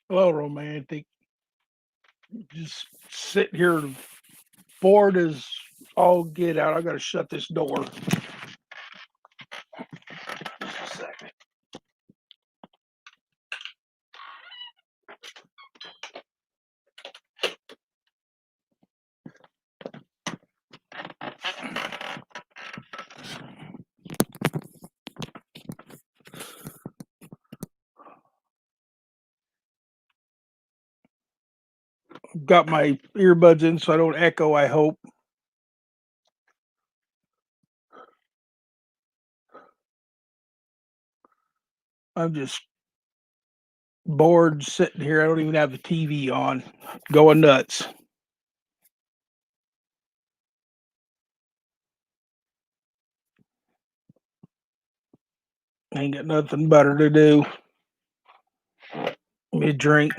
Hello, romantic. Just sitting here bored as all get out. I gotta shut this door. Just a second. Got my earbuds in so I don't echo, I hope. I'm just bored sitting here. I don't even have the TV on. Going nuts. Ain't got nothing better to do. Let me drink.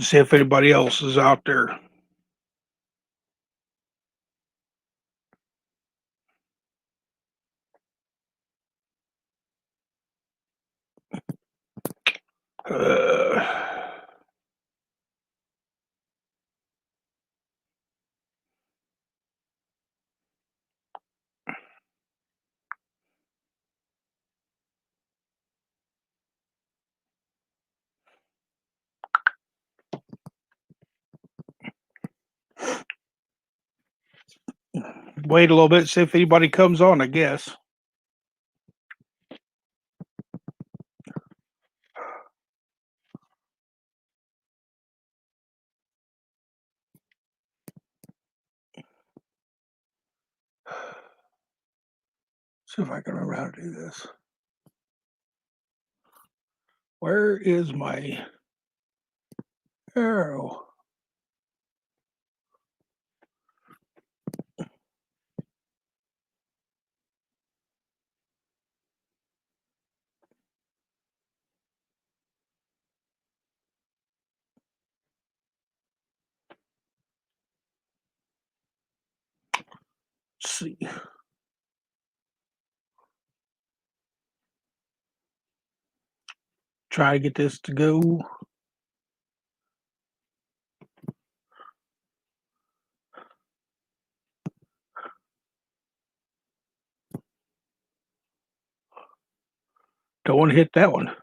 See if anybody else is out there. Uh, Wait a little bit, see if anybody comes on, I guess. See if I can remember how to do this. Where is my arrow? Let's see. Try to get this to go. Don't want to hit that one.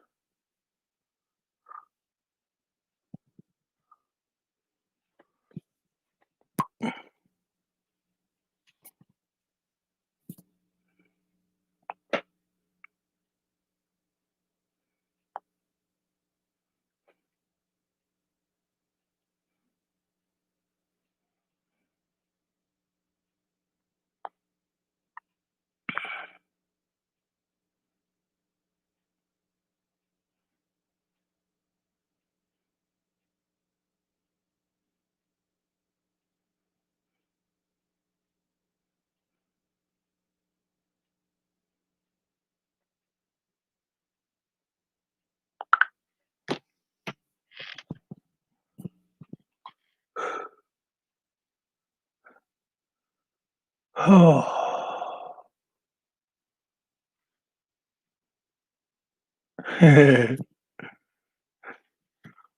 Oh.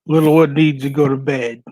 Little one needs to go to bed.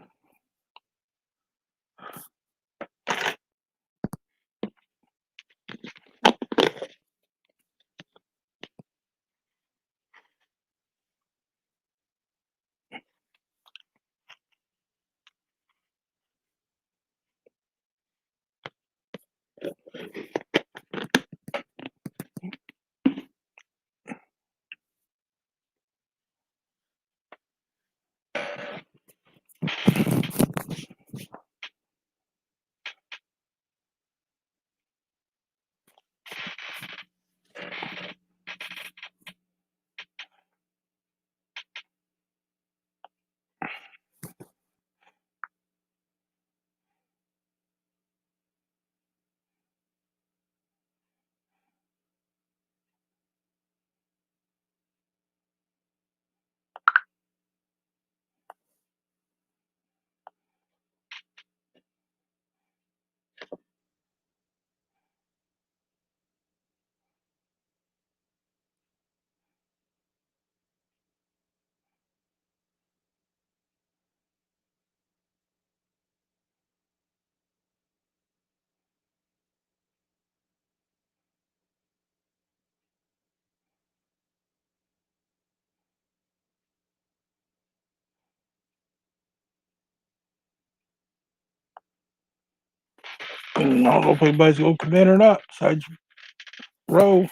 I don't know if anybody's gonna come in or not. Besides Roe.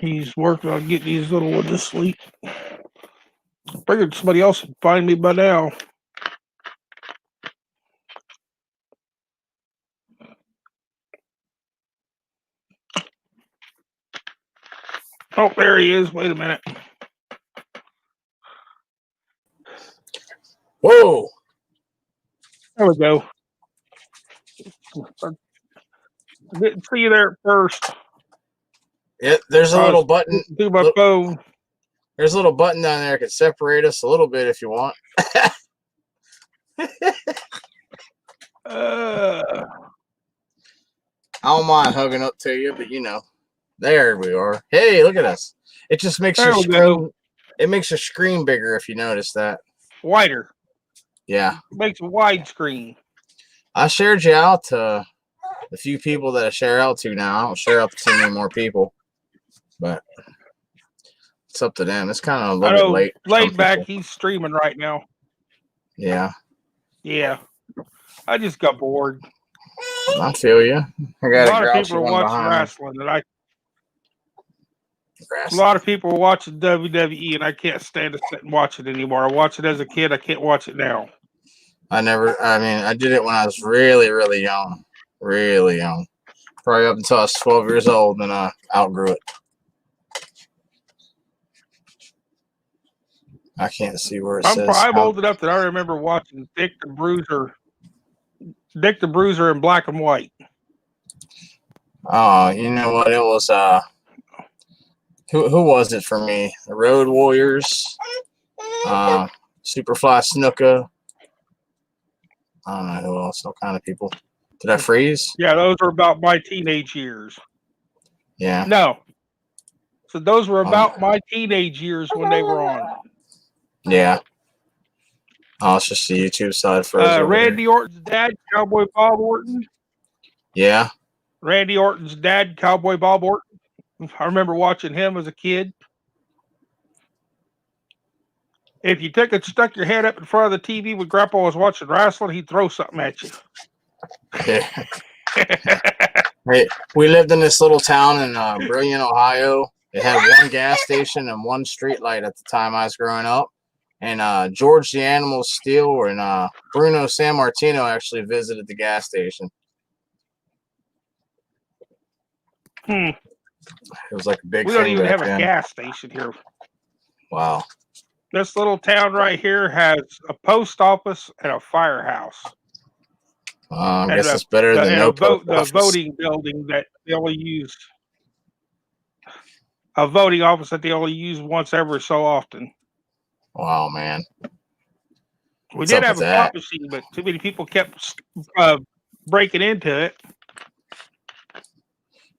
He's working on getting these little ones to sleep. Figured somebody else would find me by now. Oh, there he is. Wait a minute. Whoa. There we go. I didn't see you there at first. Yeah, there's a little button. Through my phone. There's a little button down there that can separate us a little bit if you want. I don't mind hugging up to you, but you know, there we are. Hey, look at us. It just makes your screen. It makes your screen bigger if you notice that. Wider. Yeah. It makes a wide screen. I shared you out to the few people that I share out to now. I don't share out to too many more people, but it's up to them. It's kind of a little bit late. Laid back, he's streaming right now. Yeah. Yeah. I just got bored. I feel you. I got a lot of people are watching wrestling, and a lot of people are watching WWE, and I can't stand to sit and watch it anymore. I watched it as a kid. I can't watch it now. I did it when I was really, really young. Really young. Probably up until I was 12 years old, and I outgrew it. I can't see where it says. I'm old enough that I remember watching Dick the Bruiser in black and white. Oh, you know what? It was who was it for me? The Road Warriors, Superfly Snuka. I don't know who else. All kind of people. Did I freeze? Yeah, those were about my teenage years. Yeah. No. So those were about my teenage years when they were on. Yeah. Oh, it's just the YouTube side for Randy Orton's dad, Cowboy Bob Orton. Yeah. Randy Orton's dad, Cowboy Bob Orton. I remember watching him as a kid. If you stuck your head up in front of the TV when Grandpa was watching wrestling, he'd throw something at you. Yeah. Hey, we lived in this little town in Brilliant, Ohio. It had one gas station and one street light at the time I was growing up. And George the Animal Steel and Bruno Sammartino actually visited the gas station. Hmm. It was like a big We don't thing even back have a then. gas station here. Wow. This little town right here has a post office and a firehouse. I And guess it's better than no post the office. voting building that they only use a voting office that they only use once every so often. Wow, man. We What's did up have with a that? pop machine, but too many people kept breaking into it.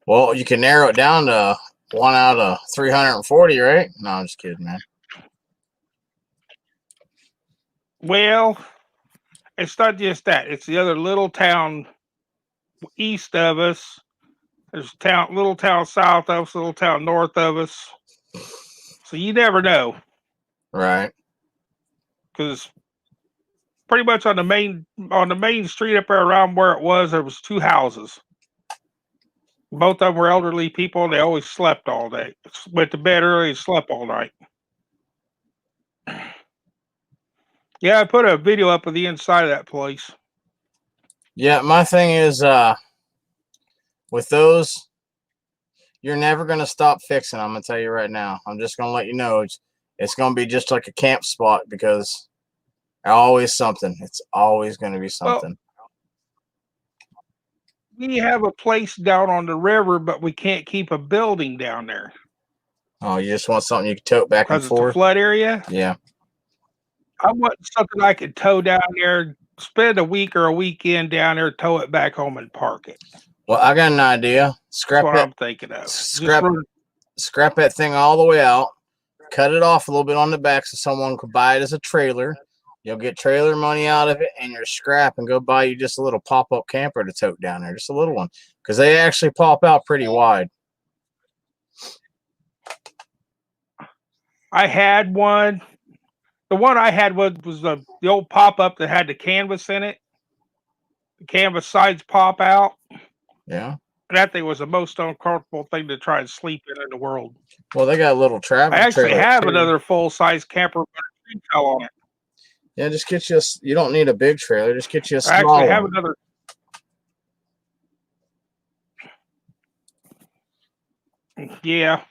Well, you can narrow it down to 1 out of 340, right? No, I'm just kidding, man. Well, it's not just that; it's the other little town east of us. There's little town south of us, little town north of us. So you never know, Right. because pretty much on the main street up there around where it was, there was two houses. Both of them were elderly people. They always slept all day. Went to bed early and slept all night. Yeah, I put a video up of the inside of that place. Yeah, my thing is, with those, you're never going to stop fixing. I'm going to tell you right now. I'm just going to let you know it's going to be just like a camp spot because always something. It's always going to be Well, something. we have a place down on the river, but we can't keep a building down there Oh, you just want something you can tote back and because it's a forth? flood area. Yeah. I want something I could tow down there, spend a week or a weekend down there, tow it back home and park it. Well, I got an idea. That's Scrap what it. I'm thinking of. Scrap that thing all the way out. Cut it off a little bit on the back so someone could buy it as a trailer. You'll get trailer money out of it and your scrap and go buy you just a little pop-up camper to tote down there. Just a little one. Because they actually pop out pretty wide. I had one. The one I had was the old pop-up that had the canvas in it. The canvas sides pop out. Yeah. That thing was the most uncomfortable thing to try and sleep in the world. Well, they got a little travel I actually trailer have too. another full-size camper, but a tree fell on it. Yeah, just get you you don't need a big trailer. Just get you a small I actually have one. another. Yeah.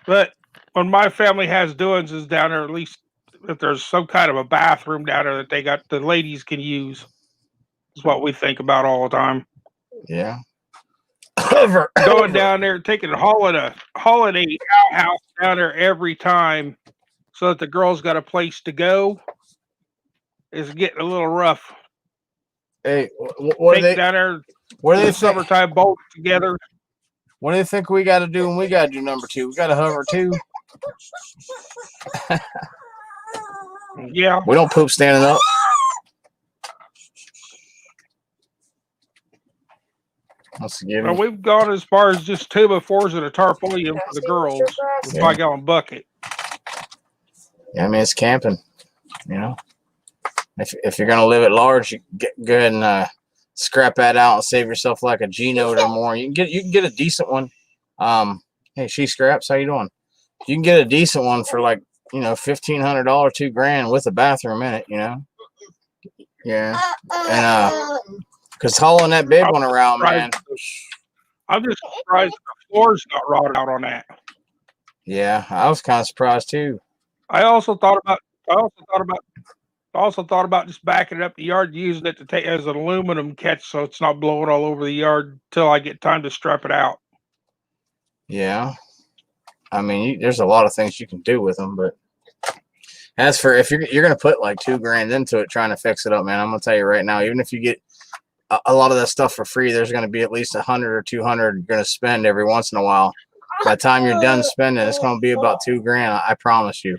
But when my family has doings is down there, at least if there's some kind of a bathroom down there that the ladies can use, is what we think about all the time. Yeah. Going down there, taking a holiday outhouse down there every time so that the girls got a place to go is getting a little rough. Hey, what Take down there what do in they the summertime, both together. What do you think we got to do when we got to do number 2? We got to hover too. Yeah. We don't poop standing up. Well, we've gone as far as just 2x4s and a tarpaulin for the girls, with 5-gallon bucket. Yeah, I mean, it's camping, you know. If you're gonna live at large, you go ahead and scrap that out and save yourself like a G note or more. You can get a decent one. Hey, she scraps. How you doing? You can get a decent one for like $1,500, $2,000 with a bathroom in it. Yeah, and because hauling that big one around, man. I'm just surprised the floor's not rotted out on that. Yeah, I was kind of surprised too. I also thought about just backing it up the yard, using it to take as an aluminum catch, so it's not blowing all over the yard till I get time to strap it out. Yeah, I mean, there's a lot of things you can do with them, but as for if you're gonna put like $2,000 into it trying to fix it up, man, I'm gonna tell you right now, even if you get a lot of that stuff for free, there's gonna be at least 100 or 200 you're gonna spend every once in a while. By the time you're done spending, it's gonna be about $2,000. I promise you.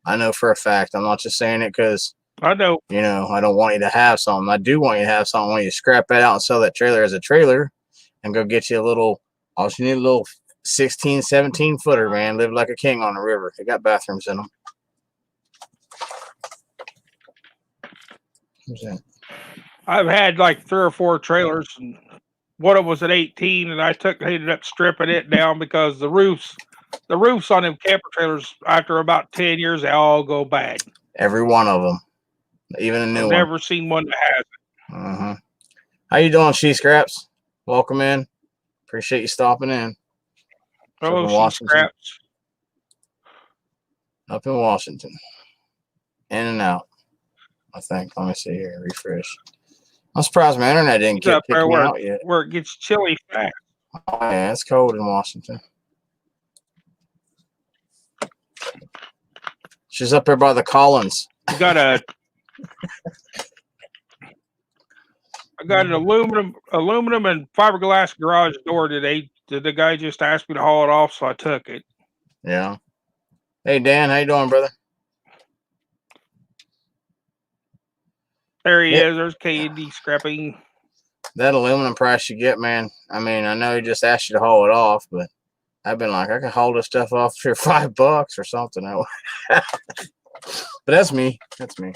I know for a fact. I'm not just saying it because I know. I don't want you to have something. I do want you to have something. I want you to scrap that out and sell that trailer as a trailer and go get you a little, all you need a little 16, 17 footer, man. Live like a king on the river. They got bathrooms in them. Who's that? I've had like 3 or 4 trailers, and one of them was at 18, and I ended up stripping it down because the roofs on them camper trailers after about 10 years, they all go bad. Every one of them, even a new one. I've never seen one that has it. How you doing, She Scraps? Welcome in. Appreciate you stopping in. Oh, in she Washington. scraps. Up in Washington. In and out. I think. Let me see here. Refresh. I'm surprised my internet didn't She's up kick there me out yet. where it gets chilly fast. Oh, yeah, it's cold in Washington. She's up there by the Collins. I got an aluminum and fiberglass garage door today. The guy just asked me to haul it off, so I took it. Yeah. Hey Dan, how you doing, brother? There he is. There's K&D scrapping. That aluminum price you get, man. I mean, I know he just asked you to haul it off, but I've been like, I could haul this stuff off for $5 or something. But that's me. That's me.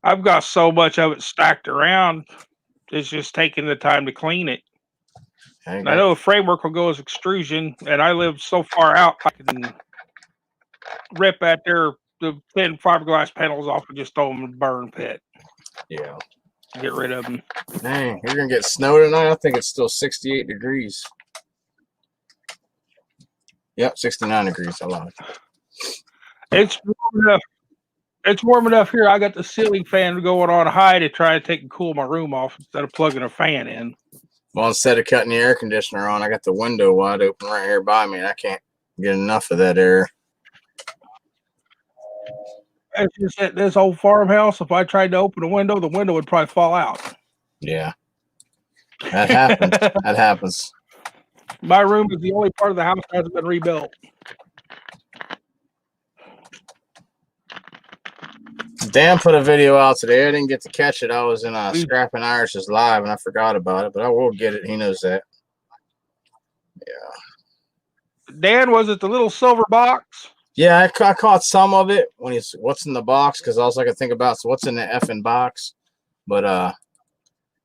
I've got so much of it stacked around. It's just taking the time to clean it. And I know a framework will go as extrusion, and I live so far out, I can rip at the thin fiberglass panels off and just throw them in the burn pit. Yeah. Get rid of them. Dang, you're going to get snow tonight? I think it's still 68 degrees. Yep, 69 degrees. I love it. It's warm enough. It's warm enough here. I got the ceiling fan going on high to try to take and cool my room off instead of plugging a fan in. Well, instead of cutting the air conditioner on, I got the window wide open right here by me, and I can't get enough of that air. It's just at this old farmhouse, if I tried to open the window would probably fall out. Yeah. That happens. That happens. My room is the only part of the house that hasn't been rebuilt. Dan put a video out today. I didn't get to catch it. I was in Scrapping Irish's live, and I forgot about it, but I will get it. He knows that. Yeah. Dan, was it the little silver box? Yeah, I caught some of it when he's what's in the box, because all I could think about is what's in the effing box. But I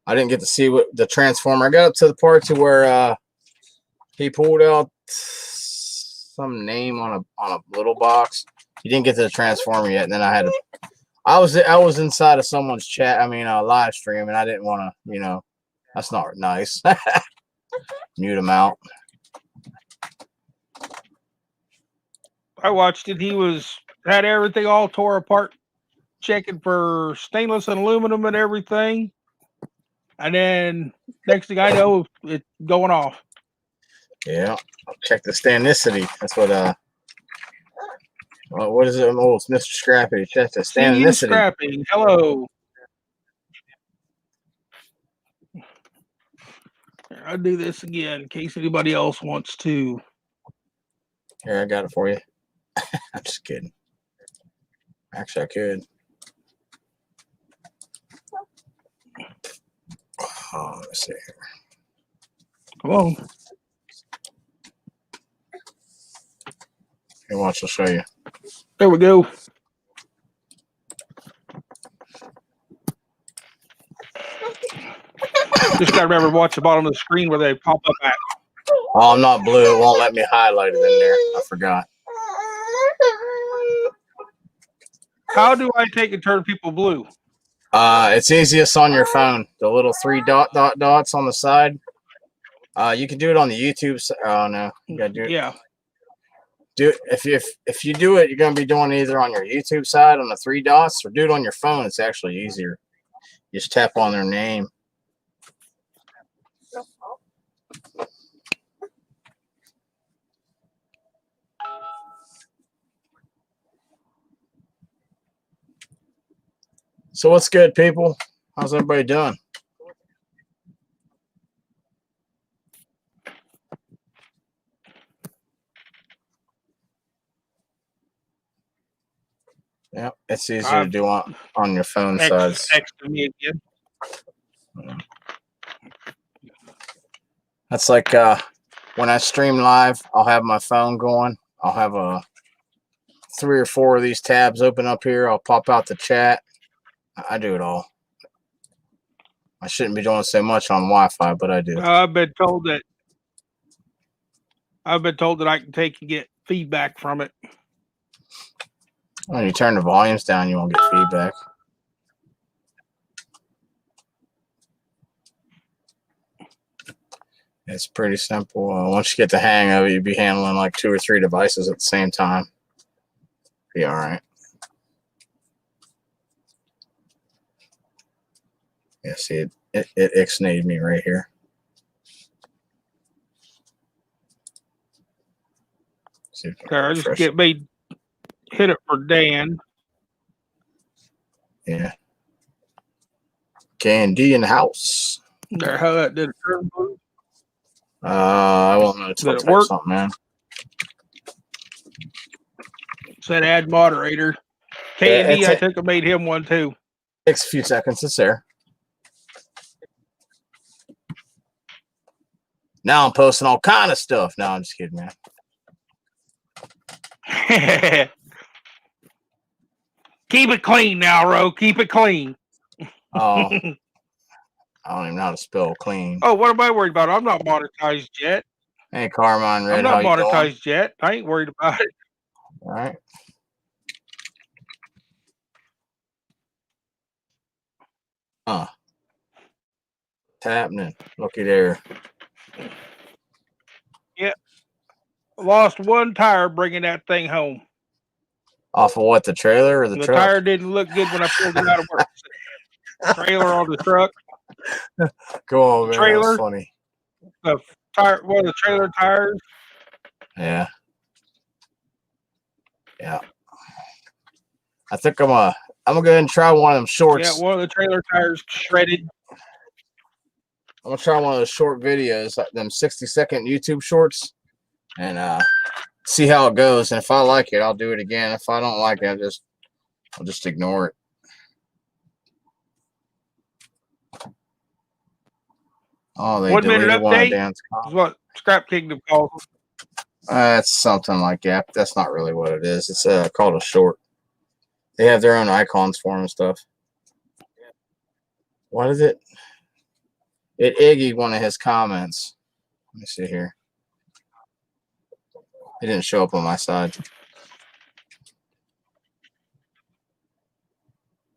didn't get to see what the transformer. I got up to the part to where he pulled out some name on a little box. He didn't get to the transformer yet, and then I was inside of someone's chat. I mean, live stream, and I didn't want to. That's not nice. Mute him out. I watched it. He had everything all tore apart, checking for stainless and aluminum and everything. And then next thing I know, it's going off. Yeah, I'll check the stanicity. That's what is it? Oh, it's Mr. Scrappy. Check the stanicity. Scrappy, hello. I'll do this again in case anybody else wants to. Here, I got it for you. I'm just kidding. Actually, I could. Oh, let's see here. Come on. Here, watch. I'll show you. There we go. Just got to remember to watch the bottom of the screen where they pop up at. Oh, I'm not blue. It won't let me highlight it in there. I forgot. How do I take and turn people blue? It's easiest on your phone. The little 3 dots on the side. You can do it on the YouTube. Oh no, you gotta do it. Yeah. Do it if you do it, you're gonna be doing it either on your YouTube side on the 3 dots, or do it on your phone. It's actually easier. You just tap on their name. So what's good, people? How's everybody doing? Yeah, it's easier to do on your phone sides. Text to me again. That's like when I stream live, I'll have my phone going. I'll have 3 or 4 of these tabs open up here. I'll pop out the chat. I do it all. I shouldn't be doing so much on Wi-Fi, but I do. I've been told that I can take and get feedback from it. When you turn the volumes down, you won't get feedback. It's pretty simple. Once you get the hang of it, you'd be handling like 2 or 3 devices at the same time. Be all right. Yeah, see, it ixnayed me right here. See if I can Okay, I just refresh get me hit it for Dan. Yeah. Candy in the house. There, how that did it. I won't know until I Did it type work? something, man. Said add moderator. Candy, I think I made him one too. Takes a few seconds. It's there. Now I'm posting all kind of stuff. No, I'm just kidding, man. Keep it clean now, Ro. Keep it clean. Oh, I don't even know how to spell clean. Oh, what am I worried about? I'm not monetized yet. Hey, Carmine Red, I'm not monetized yet. I ain't worried about it. All right. What's happening? Looky there. Yep. Lost one tire bringing that thing home. Off of what, the trailer or the truck? The tire didn't look good when I pulled it out of work. Trailer on the truck. Go on, man. Trailer. That's funny. The tire, one of the trailer tires. Yeah. Yeah. I think I'm gonna go ahead and try one of them shorts. Yeah, one of the trailer tires shredded. I'm gonna try one of those short videos, like them 60-second YouTube shorts, and see how it goes. And if I like it, I'll do it again. If I don't like it, I'll just ignore it. Oh, they 1 minute deleted one of update Dan's is comments. what Scrap Kingdom calls them. It's something like that. But that's not really what it is. It's called a short. They have their own icons for them and stuff. What is it? It Iggy one of his comments. Let me see here. It didn't show up on my side.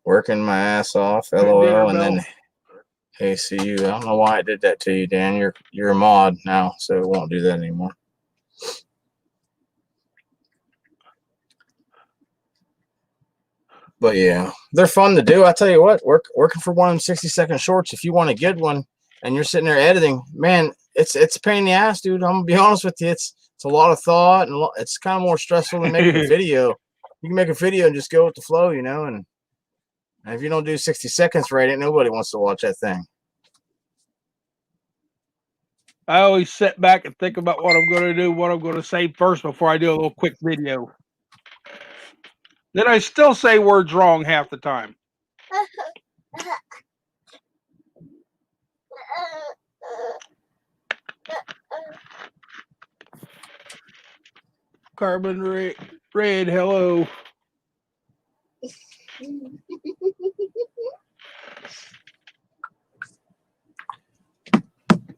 Working my ass off, LOL, and then hey, see you. I don't know why I did that to you, Dan. You're a mod now, so it won't do that anymore. But yeah, they're fun to do. I tell you what, working for one of them 60-second shorts. If you want to get one and you're sitting there editing, man, it's a pain in the ass, dude. I'm gonna be honest with you. It's a lot of thought, and it's kind of more stressful than making a video. You can make a video and just go with the flow, you know. And if you don't do 60 seconds right, ain't nobody wants to watch that thing. I always sit back and think about what I'm going to do, what I'm going to say first before I do a little quick video. Then I still say words wrong half the time. Carbon Red, hello.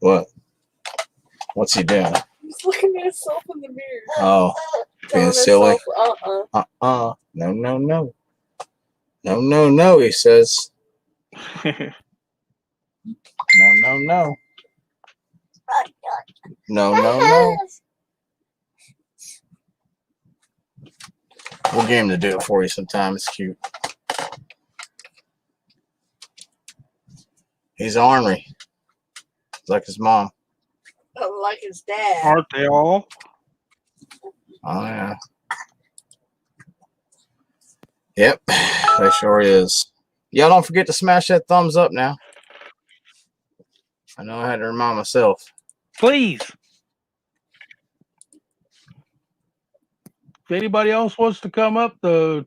What? What's he doing? He's looking at himself in the mirror. Oh, being silly. No, No, he says. No. We'll get him to do it for you sometime. It's cute. He's ornery. Like his mom. like his dad. Aren't they all? Oh, yeah. Yep, they sure is. Y'all don't forget to smash that thumbs up now. I know I had to remind myself. Please. If anybody else wants to come up, the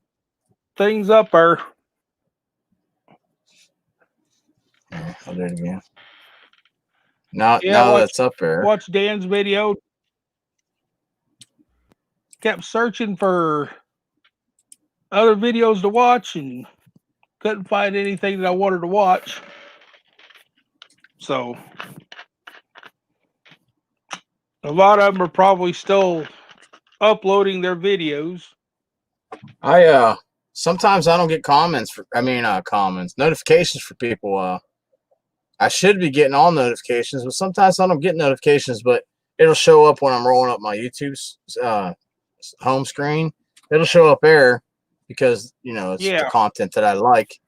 thing's up there. Yeah, I'll do it again. Now that's up there. Watch Dan's video. Kept searching for other videos to watch and couldn't find anything that I wanted to watch. So a lot of them are probably still uploading their videos. Sometimes I don't get notifications for people I should be getting all notifications, but sometimes I don't get notifications, but it'll show up when I'm rolling up my YouTube's home screen. It'll show up there because, you know, it's the content that I like.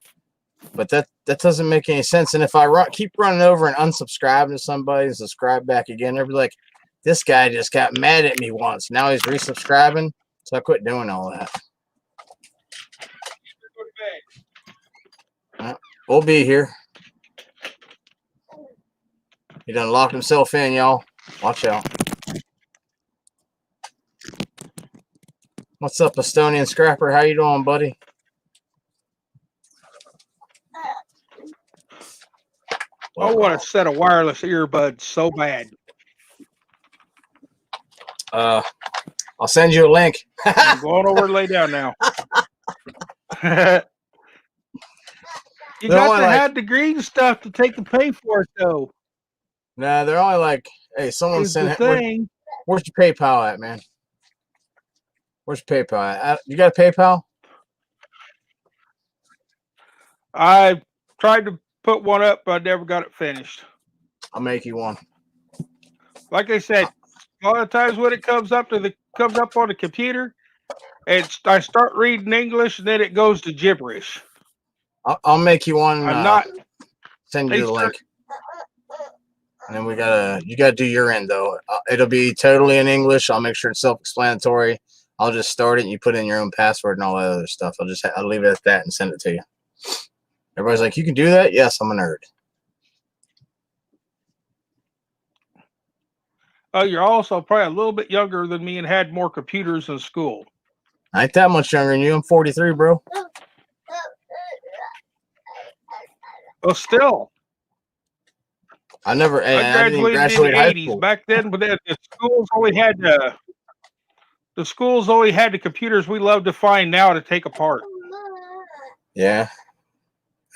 But that doesn't make any sense. And if I keep running over and unsubscribing to somebody and subscribe back again, they'll be like, this guy just got mad at me once. Now he's resubscribing. So I quit doing all that. We'll be here. He done locked himself in, y'all. Watch out. What's up, Estonian Scrapper? How you doing, buddy? I want a set of wireless earbuds so bad. I'll send you a link. I'm going over to lay down now. You got to have the green stuff to take the pay for it, though. Nah, they're only like, hey, someone sent it. Where's your PayPal at, man? Where's your PayPal at? You got a PayPal? I tried to put one up, but I never got it finished. I'll make you one. Like I said, a lot of times when it comes up on the computer, I start reading English and then it goes to gibberish. I'll make you one. I'm not. Send you the link. And then you gotta do your end though. It'll be totally in English. I'll make sure it's self-explanatory. I'll just start it and you put in your own password and all that other stuff. I'll leave it at that and send it to you. Everybody's like, you can do that? Yes, I'm a nerd. Oh, you're also probably a little bit younger than me and had more computers in school. I ain't that much younger than you. I'm 43, bro. Well, still. I graduated in the 80s. Back then, but the schools only had the computers we love to find now to take apart. Yeah.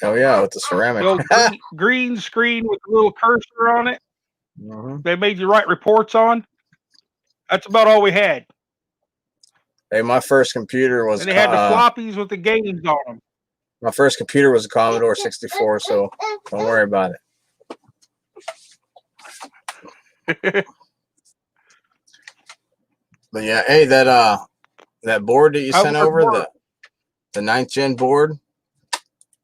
Oh yeah, with the ceramic. The old green screen with a little cursor on it. Mm-hmm. They made you write reports on. That's about all we had. Hey, my first computer was. And they had the floppies with the games on them. My first computer was a Commodore 64, so don't worry about it. But yeah, hey, that board that you sent over, the 9th gen board,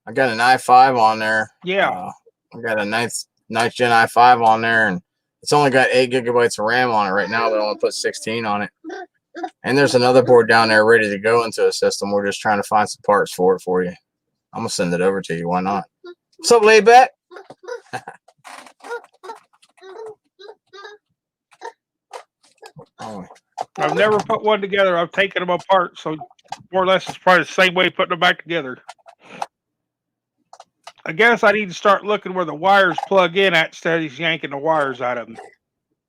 I got an i5 on there. Yeah. I got a 9th gen i5 on there, and it's only got 8 gigabytes of RAM on it right now, but I only put 16 on it. And there's another board down there ready to go into a system. We're just trying to find some parts for it for you. I'm going to send it over to you. Why not? What's up, Layback? Oh. I've never put one together. I've taken them apart, so more or less it's probably the same way putting them back together. I guess I need to start looking where the wires plug in at instead of yanking the wires out of them.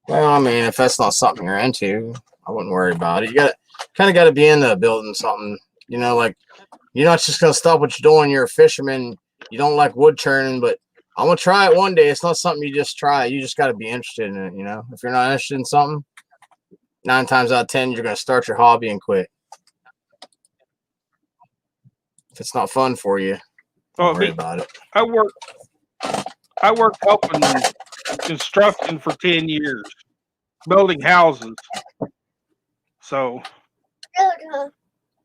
Well, I mean, if that's not something you're into, I wouldn't worry about it. You kind of got to be into building something, you know, like you're not just going to stop what you're doing. You're a fisherman. You don't like wood churning, but I'm going to try it one day. It's not something you just try. You just got to be interested in it, you know. If you're not interested in something, 9 times out of 10, you're going to start your hobby and quit. If it's not fun for you, don't worry about it. I worked helping construction for 10 years, building houses. So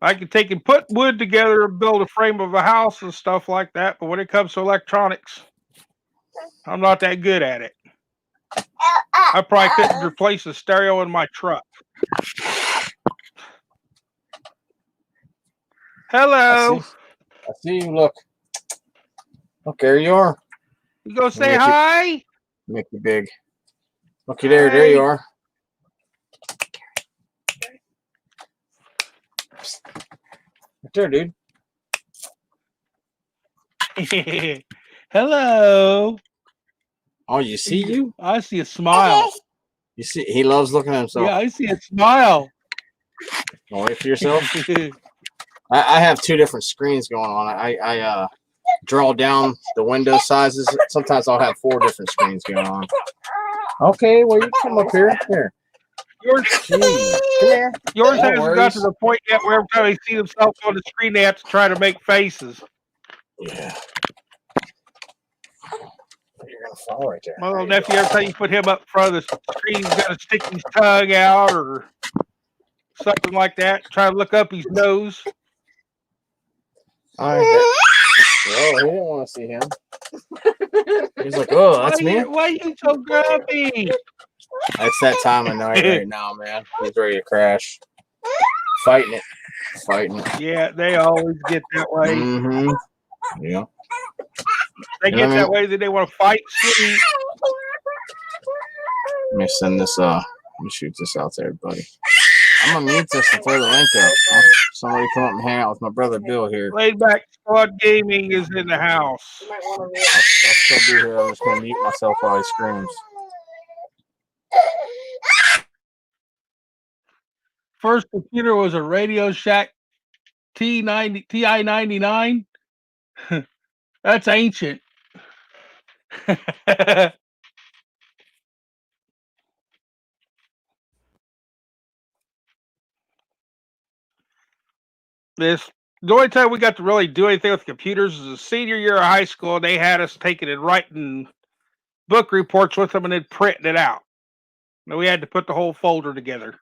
I can take and put wood together and build a frame of a house and stuff like that. But when it comes to electronics, I'm not that good at it. I probably couldn't replace a stereo in my truck. Hello. I see you. Look. Look, there you are. You go say hi? Make you big. Look, there. There you are. Right there, dude. Hello. Oh, you see you? I see a smile. You see, he loves looking at himself. Yeah, I see a smile. Don't wait for yourself. I have 2 different screens going on. I draw down the window sizes. Sometimes I'll have 4 different screens going on. Okay, well, you come up here. Here. Yours hasn't got to the point yet where every time they see themselves on the screen, they have to try to make faces. Yeah. You're gonna fall right there. My little nephew, every time you put him up in front of the screen, he's got to stick his tongue out or something like that. Try to look up his nose. All right. Oh, he didn't want to see him. He's like, oh, that's me? Why are you so grumpy? It's that time of night right now, man. He's ready to crash. Fighting it. Yeah, they always get that way. Mm-hmm. Yeah. They get that way that they want to fight, sleep. Let me send this, let me shoot this out to everybody. I'm gonna mute this and throw the link up. Somebody come up and hang out with my brother Bill here. Laid Back Squad Gaming is in the house. I'll still be here. I'm just gonna mute myself while he screams. First computer was a Radio Shack TI-99. That's ancient. The only time we got to really do anything with computers was the senior year of high school. They had us taking and writing book reports with them and then printing it out. And we had to put the whole folder together.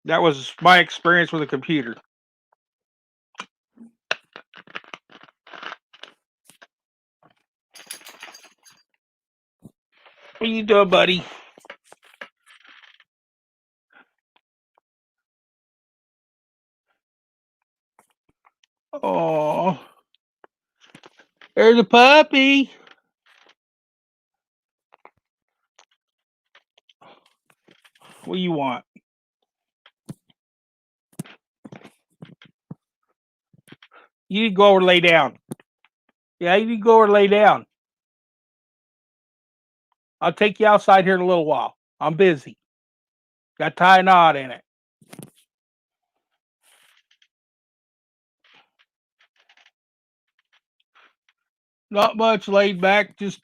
That was my experience with a computer. What you doing, buddy? Oh, there's a puppy. What do you want? You need to go over and lay down. Yeah, you need to go over and lay down. I'll take you outside here in a little while. I'm busy. Got to tie a knot in it. Not much, laid back, just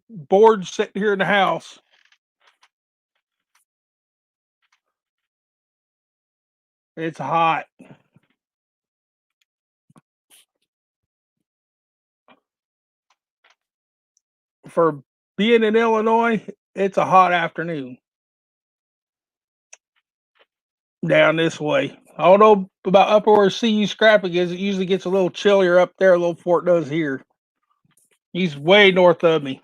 bored sitting here in the house. It's hot. For being in Illinois, it's a hot afternoon. Down this way. I don't know about up where CU Scrapping is. It usually gets a little chillier up there, a little before it does here. He's way north of me.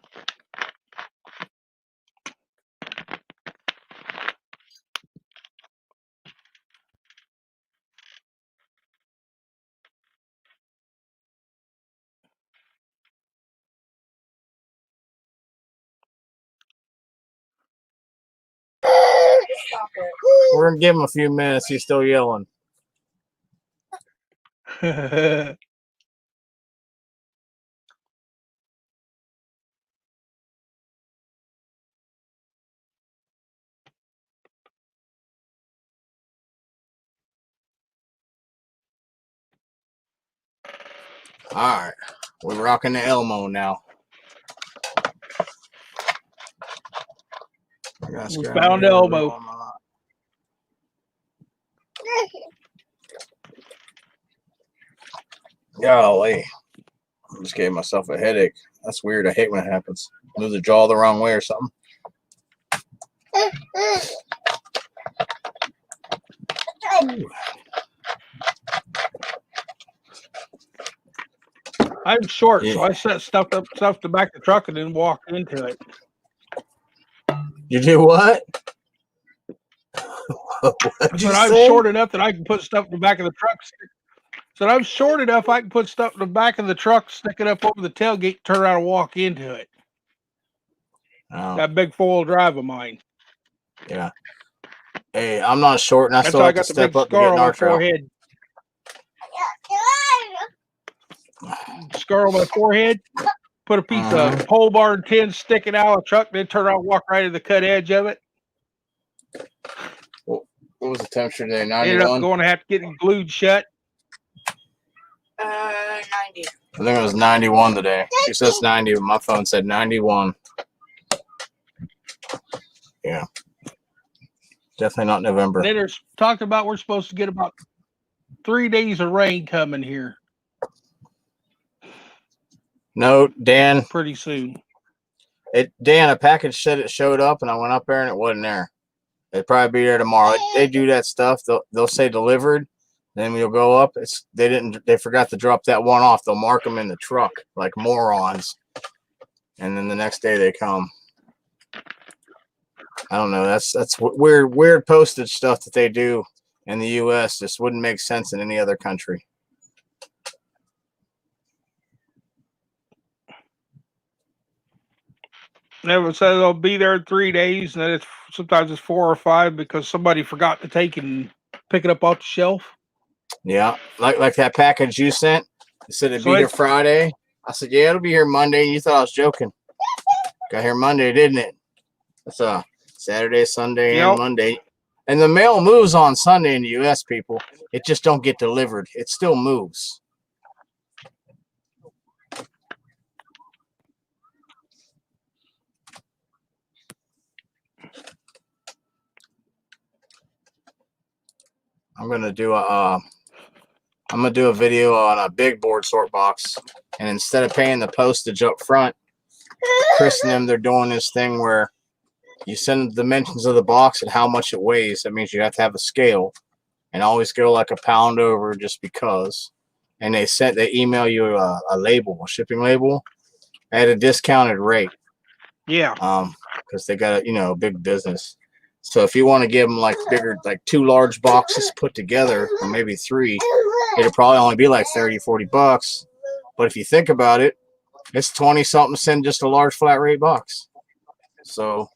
Stop it. We're gonna give him a few minutes. He's still yelling. All right, we're rocking the Elmo now. We found Elmo. Golly, I just gave myself a headache. That's weird. I hate when it happens. Move the jaw the wrong way or something. I'm short, so I set stuff in the back of the truck and then walked into it. You do what? But I'm short enough that I can put stuff in the back of the truck. So I'm short enough I can put stuff in the back of the truck, stick it up over the tailgate, turn around and walk into it. Oh. That big 4-wheel drive of mine. Yeah. Hey, I'm not short, and I still have to step up to get in our forehead. Scar on my forehead. Put a piece of pole barn tin sticking out of the truck, then turn around and walk right to the cut edge of it. What was the temperature today? 91? Ended up going to have to get it glued shut. 90. I think it was 91 today. She says 90, but my phone said 91. Yeah. Definitely not November. And then there's talked about we're supposed to get about 3 days of rain coming here. No, Dan. pretty soon. Dan, a package said it showed up, and I went up there and it wasn't there. It'll probably be there tomorrow. They do that stuff. They'll say delivered, then we'll go up. They forgot to drop that one off. They'll mark them in the truck like morons, and then the next day they come. I don't know. That's weird postage stuff that they do in the U.S. Just wouldn't make sense in any other country. Never said they'll be there in 3 days, and then sometimes it's 4 or 5 because somebody forgot to take it and pick it up off the shelf. Yeah, like that package you sent. It said it'd So be here Friday. I said, yeah, it'll be here Monday. And you thought I was joking. Got here Monday, didn't it? That's Saturday, Sunday, Yep. and Monday. And the mail moves on Sunday in the U.S., people. It just don't get delivered. It still moves. I'm gonna do a video on a big board sort box, and instead of paying the postage up front, Chris and them, they're doing this thing where you send the dimensions of the box and how much it weighs. That means you have to have a scale, and always go like a pound over just because. And they email you a label, a shipping label, at a discounted rate. Yeah. Because they got a big business. So if you want to give them like bigger, like 2 large boxes put together, or maybe 3, it'll probably only be like $30-$40. But if you think about it, it's 20-something to send just a large flat rate box. So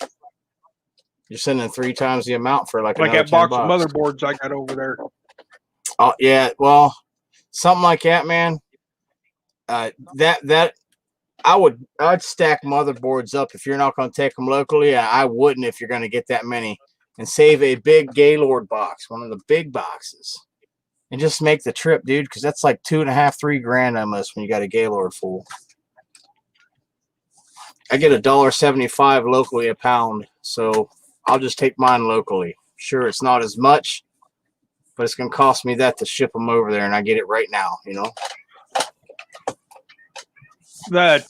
you're sending 3 times the amount for like that box of motherboards I got over there. Oh yeah, well, something like that, man. I'd stack motherboards up if you're not going to take them locally. I wouldn't if you're going to get that many, and save a big Gaylord box, one of the big boxes, and just make the trip, dude. Because that's like $2.5-3 grand almost when you got a Gaylord full. I get $1.75 locally a pound, so I'll just take mine locally. Sure, it's not as much, but it's going to cost me that to ship them over there, and I get it right now, The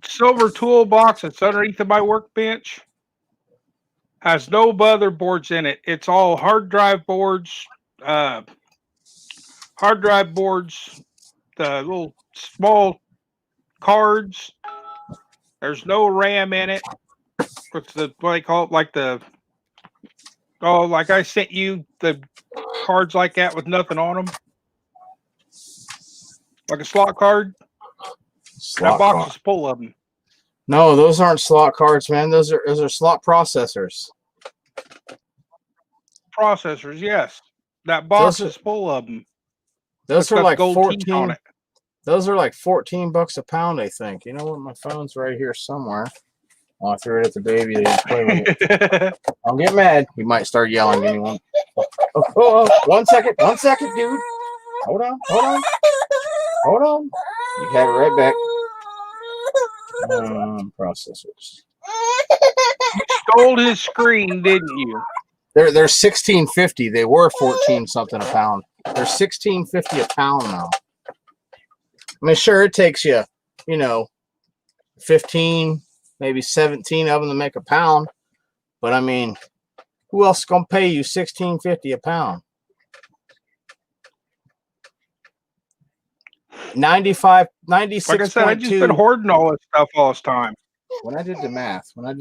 silver toolbox that's underneath of my workbench has no motherboards in it. It's all hard drive boards, the little small cards. There's no RAM in it. What's what they call it? Like I sent you the cards like that with nothing on them, like a slot card. That box is full of them. No, those aren't slot cards, man. Those are slot processors. Processors, yes. That box is full of them. Those are like 14 on it. Those are like $14 a pound, I think. You know what? My phone's right here somewhere. Oh, I threw it at the baby. They didn't play with it. I'll get mad. He might start yelling at anyone. Oh, 1 second. 1 second, dude. Hold on. You have it right back. Processors. You stole his screen, didn't you? They're $16.50. They were 14 something a pound. They're $16.50 a pound now. I mean, sure, it takes you, 15, maybe 17 of them to make a pound. But I mean, who else is gonna pay you $16.50 a pound? 96. Like I said, I just been hoarding all this stuff all this time. When I did the math, I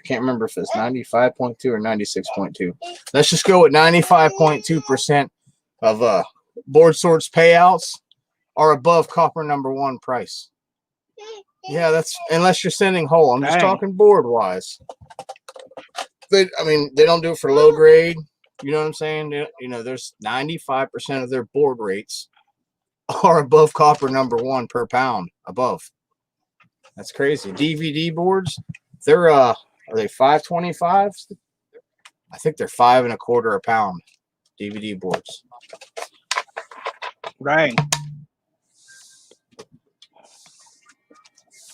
can't remember if it's 95.2 or 96.2. Let's just go with 95.2% of board sorts payouts are above copper #1 price. Yeah, that's unless you're sending whole. I'm just talking board wise. They don't do it for low grade. You know what I'm saying? There's 95% of their board rates are above copper #1 per pound above. That's crazy. DVD boards, they're are they 525? I think they're 5 1/4 a pound. DVD boards. Dang.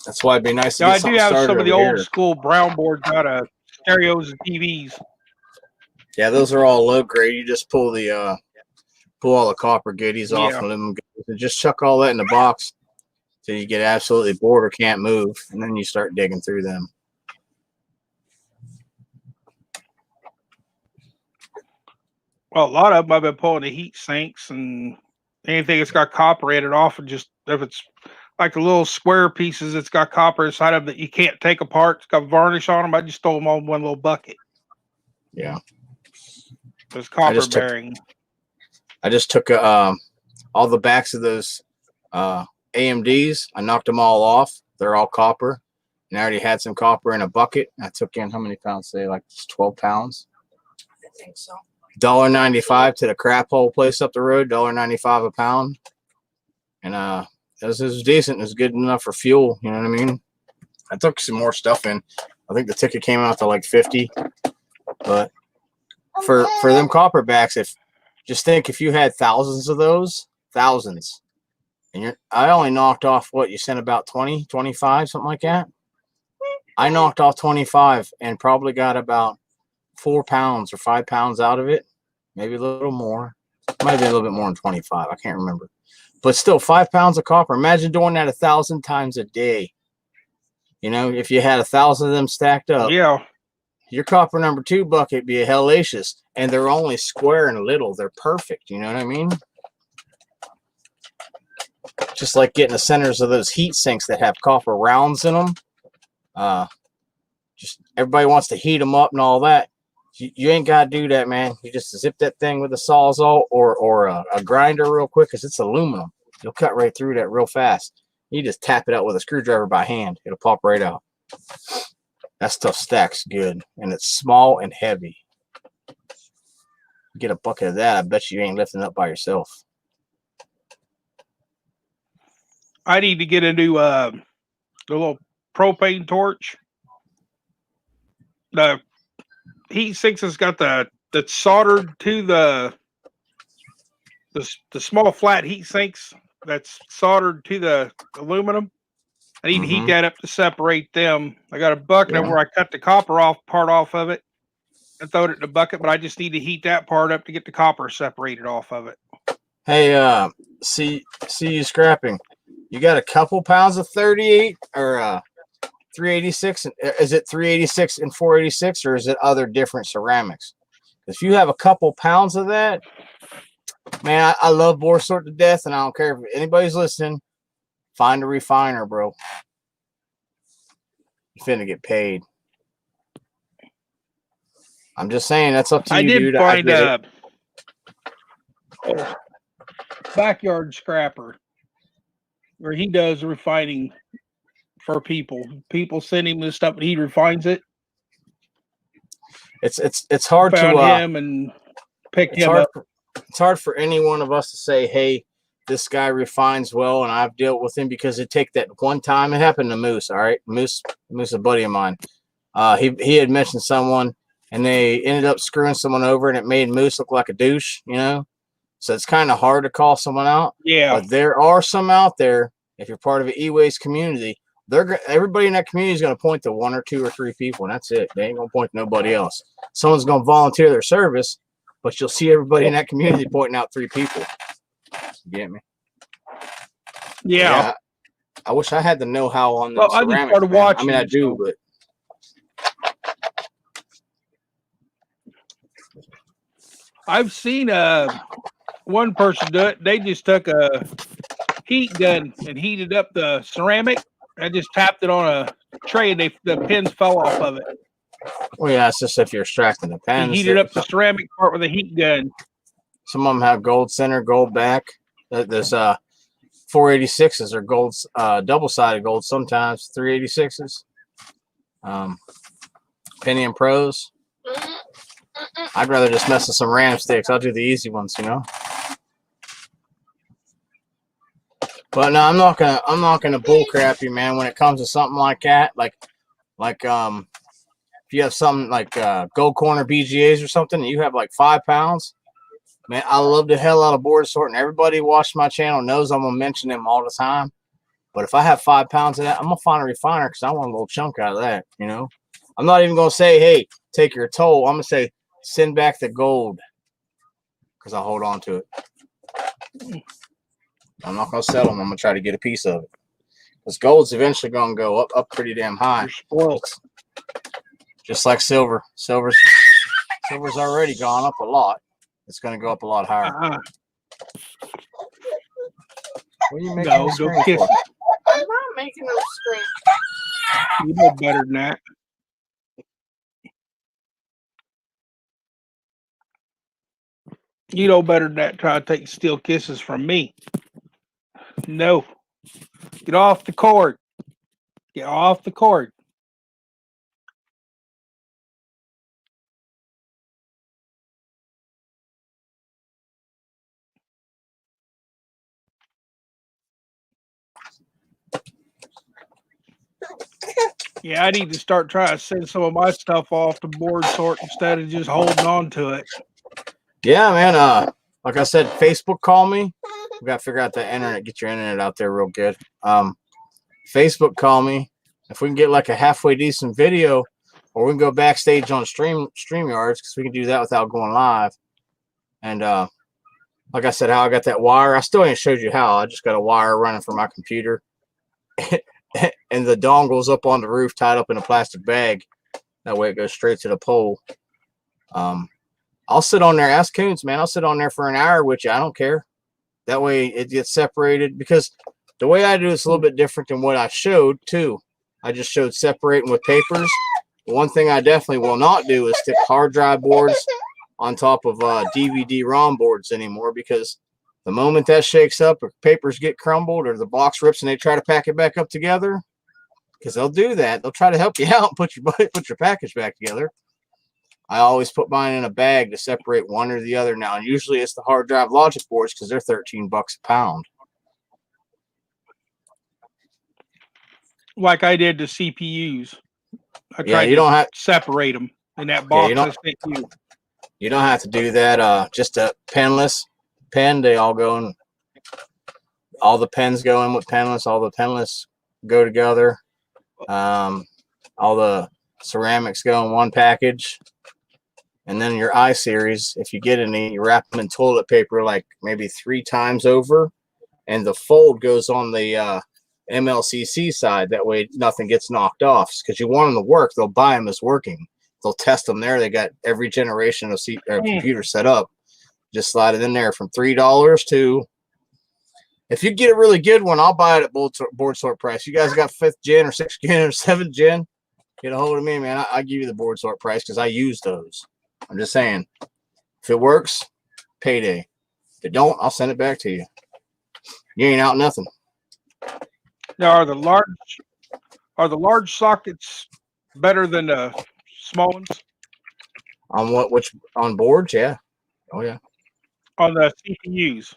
That's why it'd be nice to I get something started. do have some of the over old here. school brown boards out of stereos and TVs. Yeah, those are all low grade. You just pull all the copper goodies off of them and just chuck all that in the box. till you get absolutely bored or can't move, and then you start digging through them. Well, a lot of them I've been pulling the heat sinks and anything that's got copper in it off, and just if it's like the little square pieces that's got copper inside of that you can't take apart, it's got varnish on them. I just throw them all in one little bucket. Yeah, It's copper bearing. I just took all the backs of those AMDs. I knocked them all off. They're all copper, and I already had some copper in a bucket. I took in how many pounds today? Like 12 pounds. I think so. $1.95 to the crap hole place up the road. $1.95 a pound, and this is decent. It's good enough for fuel. You know what I mean? I took some more stuff in. I think the ticket came out to like 50, but for them copper backs, just think if you had thousands of those, thousands, and I only knocked off what you sent about 20, 25, something like that. I knocked off 25 and probably got about 4 pounds or 5 pounds out of it, maybe a little more. Might have been a little bit more than 25. I can't remember, but still 5 pounds of copper. Imagine doing that 1,000 times a day. You know, if you had 1,000 of them stacked up, Yeah. your copper number 2 bucket be a hellacious, and they're only square and little. They're perfect. You know what I mean? Just like getting the centers of those heat sinks that have copper rounds in them. Just everybody wants to heat them up and all that. You ain't got to do that, man. You just zip that thing with a Sawzall or a grinder real quick, because it's aluminum. You'll cut right through that real fast. You just tap it out with a screwdriver by hand. It'll pop right out. That stuff stacks good, and it's small and heavy. Get a bucket of that, I bet you ain't lifting up by yourself. I need to get a new the little propane torch. The heat sinks has got that's soldered to the small flat heat sinks that's soldered to the aluminum. I need to heat that up to separate them. I got a bucket where I cut the copper part off of it and throw it in the bucket, but I just need to heat that part up to get the copper separated off of it. Hey, see you scrapping. You got a couple pounds of 38 or 386? Is it 386 and 486, or is it other different ceramics? If you have a couple pounds of that, man, I love bore sort to death, and I don't care if anybody's listening. Find a refiner, bro. You're finna get paid. I'm just saying, that's up to you, dude. I did find a backyard scrapper where he does refining for people. People send him this stuff, and he refines it. It's hard to him and pick him up. It's hard for any one of us to say, hey, this guy refines well, and I've dealt with him, because it take that one time. It happened to Moose. All right, Moose, a buddy of mine. He had mentioned someone, and they ended up screwing someone over, and it made Moose look like a douche. You know, so it's kind of hard to call someone out. Yeah, but there are some out there. If you're part of an e-waste community, everybody in that community is going to point to 1 or 2 or 3 people, and that's it. They ain't going to point to nobody else. Someone's going to volunteer their service, but you'll see everybody in that community pointing out 3 people. You get me? Yeah. I wish I had the know-how on the ceramics. I just started watching. I mean, I do, but I've seen one person do it. They just took a heat gun and heated up the ceramic and just tapped it on a tray, and the pins fell off of it. Well, yeah, it's just if you're extracting the pins. He heated up the ceramic part with a heat gun. Some of them have gold center, gold back. There's 486s or gold, double-sided gold sometimes, 386s. Pentium Pros. I'd rather just mess with some RAM sticks. I'll do the easy ones, you know. But no, I'm not gonna bull crap you, man. When it comes to something like that, like if you have something like Gold Corner BGAs or something, and you have like 5 pounds, man, I love the hell out of board sorting. Everybody watching my channel knows I'm gonna mention them all the time. But if I have 5 pounds of that, I'm gonna find a refiner, because I want a little chunk out of that. You know, I'm not even gonna say, hey, take your toll. I'm gonna say, send back the gold, because I'll hold on to it. I'm not gonna sell them. I'm gonna try to get a piece of it. Because gold's eventually going to go up pretty damn high. You're spoiled. Just like silver. Silver's already gone up a lot. It's going to go up a lot higher. What are you making No, a don't screen kiss for? it. I'm not making no screen. You know better than that. You know better than that. Try to take steel kisses from me. No. Get off the cord. Get off the cord. Yeah, I need to start trying to send some of my stuff off to board sort instead of just holding on to it. Yeah, man. Like I said, Facebook call me. We got to figure out the internet. Get your internet out there real good. Facebook call me. If we can get like a halfway decent video, or we can go backstage on StreamYards, because we can do that without going live. And like I said, how I got that wire. I still ain't showed you how. I just got a wire running from my computer. And the dongle's up on the roof, tied up in a plastic bag. That way it goes straight to the pole. I'll sit on there. Ask Coons, man. I'll sit on there for an hour with you. I don't care. That way it gets separated. Because the way I do it's a little bit different than what I showed, too. I just showed separating with papers. One thing I definitely will not do is stick hard drive boards on top of DVD-ROM boards anymore, because the moment that shakes up or papers get crumbled or the box rips and they try to pack it back up together, because they'll do that. They'll try to help you out and put your package back together. I always put mine in a bag to separate one or the other now. And usually it's the hard drive logic boards because they're $13 a pound. Like I did the CPUs. I Yeah, tried you don't have separate them in that box I sent you. You don't have to do that. Just a penless pen. They all go in. All the pens go in with penless. All the penless go together. All the ceramics go in one package. And then your I series, if you get any, you wrap them in toilet paper like maybe 3 times over. And the fold goes on the MLCC side. That way nothing gets knocked off. Because you want them to work, they'll buy them as working. They'll test them there. They got every generation of computer set up. Just slide it in there from $3 to, if you get a really good one, I'll buy it at board sort price. You guys got 5th gen or 6th gen or 7th gen? Get a hold of me, man. I'll give you the board sort price because I use those. I'm just saying, if it works, payday. If it don't, I'll send it back to you. You ain't out nothing. Now, are the large sockets better than the small ones? On what? Which on boards? Yeah. Oh yeah. On the CPUs.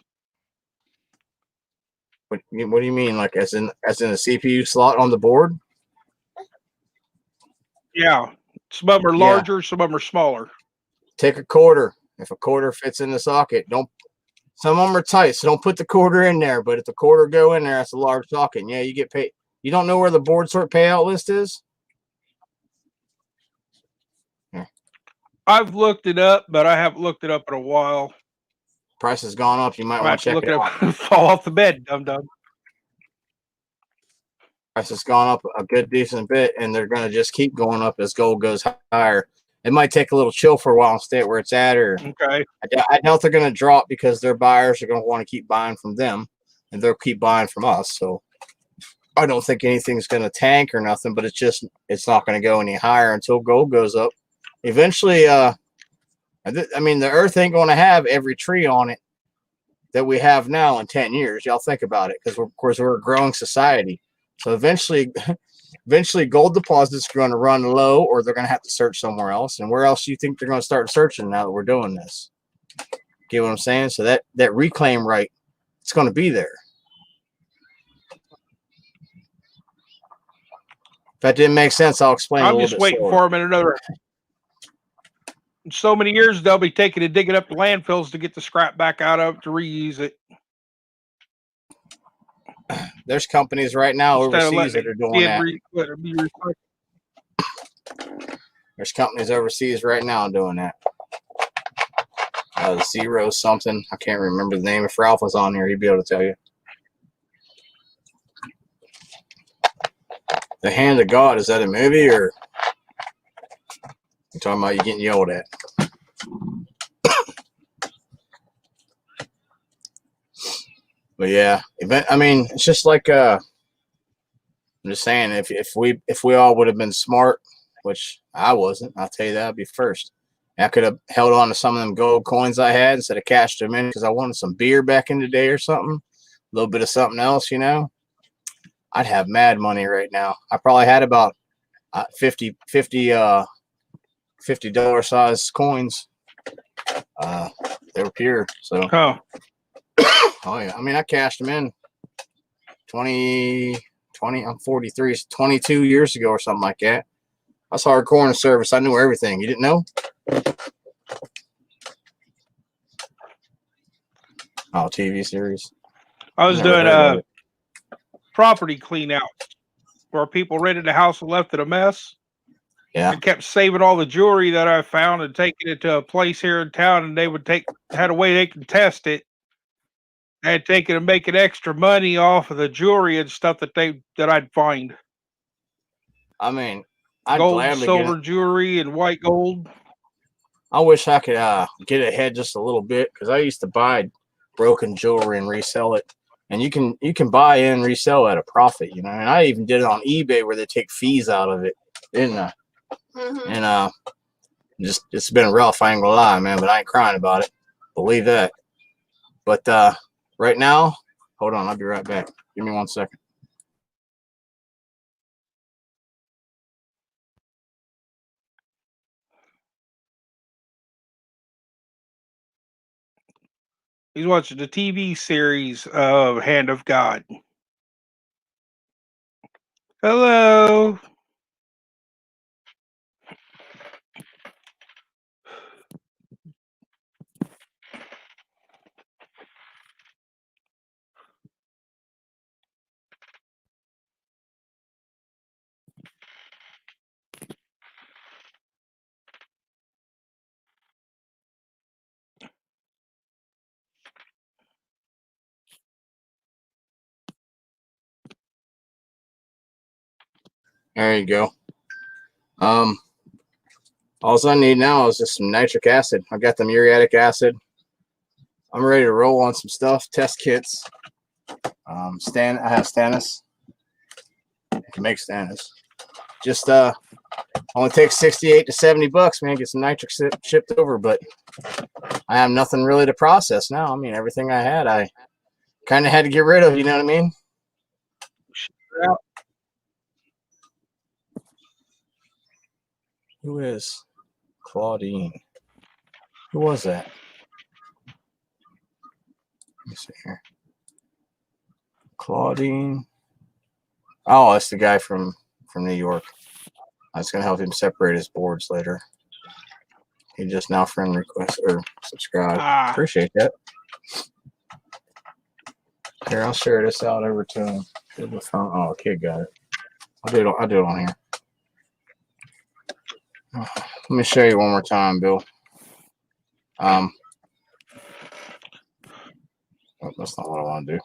What do you mean? Like as in a CPU slot on the board? Yeah. Some of them are larger, some of them are smaller. Take a quarter. If a quarter fits in the socket, don't. Some of them are tight, so don't put the quarter in there. But if the quarter go in there, that's a large socket. And yeah, you get paid. You don't know where the board sort payout list is? Yeah. I've looked it up, but I haven't looked it up in a while. Price has gone up. You might want to check look it out. Fall off the bed, dum-dum. Price has gone up a good decent bit, and they're going to just keep going up as gold goes higher. It might take a little chill for a while and stay at where it's at, or okay. I doubt they're going to drop because their buyers are going to want to keep buying from them, and they'll keep buying from us. So I don't think anything's going to tank or nothing, but it's not going to go any higher until gold goes up. Eventually, I mean, the earth ain't going to have every tree on it that we have now in 10 years. Y'all think about it, because of course we're a growing society. So eventually gold deposits are going to run low, or they're going to have to search somewhere else. And where else do you think they're going to start searching now that we're doing this? Get what I'm saying? So that reclaim right, it's going to be there. If that didn't make sense, I'll explain a little bit. I'm just waiting for them in another so many years. They'll be taking and digging up the landfills to get the scrap back out of to reuse it. There's companies right now overseas that are doing that. There's companies overseas right now doing that. Zero something. I can't remember the name. If Ralph was on here, he'd be able to tell you. The Hand of God, is that a movie or you talking about you getting yelled at? But yeah, I mean, it's just like I'm just saying, if we all would have been smart, which I wasn't, I'll tell you that, I'd be first. I could have held on to some of them gold coins I had instead of cashed them in because I wanted some beer back in the day or something, a little bit of something else, you know. I'd have mad money right now. I probably had about $50 size coins. They were pure, so. Oh, Oh yeah, I mean, I cashed them in 20. I'm 43, 22 years ago or something like that. I was hardcore in the service. I knew everything. You didn't know? Oh, TV series. I was Never doing heard of a it. property clean out where people rented the house and left it a mess. Yeah. I kept saving all the jewelry that I found and taking it to a place here in town, and they would had a way they could test it. I had taken and making extra money off of the jewelry and stuff that I'd find. I mean, I'd Gold, gladly get it. silver jewelry, and white gold. I wish I could get ahead just a little bit because I used to buy broken jewelry and resell it. And you can buy and resell at a profit, you know. And I even did it on eBay where they take fees out of it, didn't I? Mm-hmm. And just it's been rough. I ain't gonna lie, man, but I ain't crying about it. Believe that. But right now, hold on, I'll be right back. Give me 1 second. He's watching the TV series of Hand of God. Hello. There you go. All I need now is just some nitric acid. I got the muriatic acid. I'm ready to roll on some stuff. Test kits. I have Stannis. I can make Stannis. Just only takes 68 to 70 bucks, man. Get some nitric shipped over, but I have nothing really to process now. I mean, everything I had, I kind of had to get rid of. You know what I mean? Who is Claudine? Who was that? Let me see here. Claudine. Oh, that's the guy from New York. I was gonna help him separate his boards later. He just now friend request or subscribe. Appreciate that. Here, I'll share this out over to him. Oh, kid got it. I'll do it on here. Let me show you one more time, Bill. Oh, that's not what I want to do.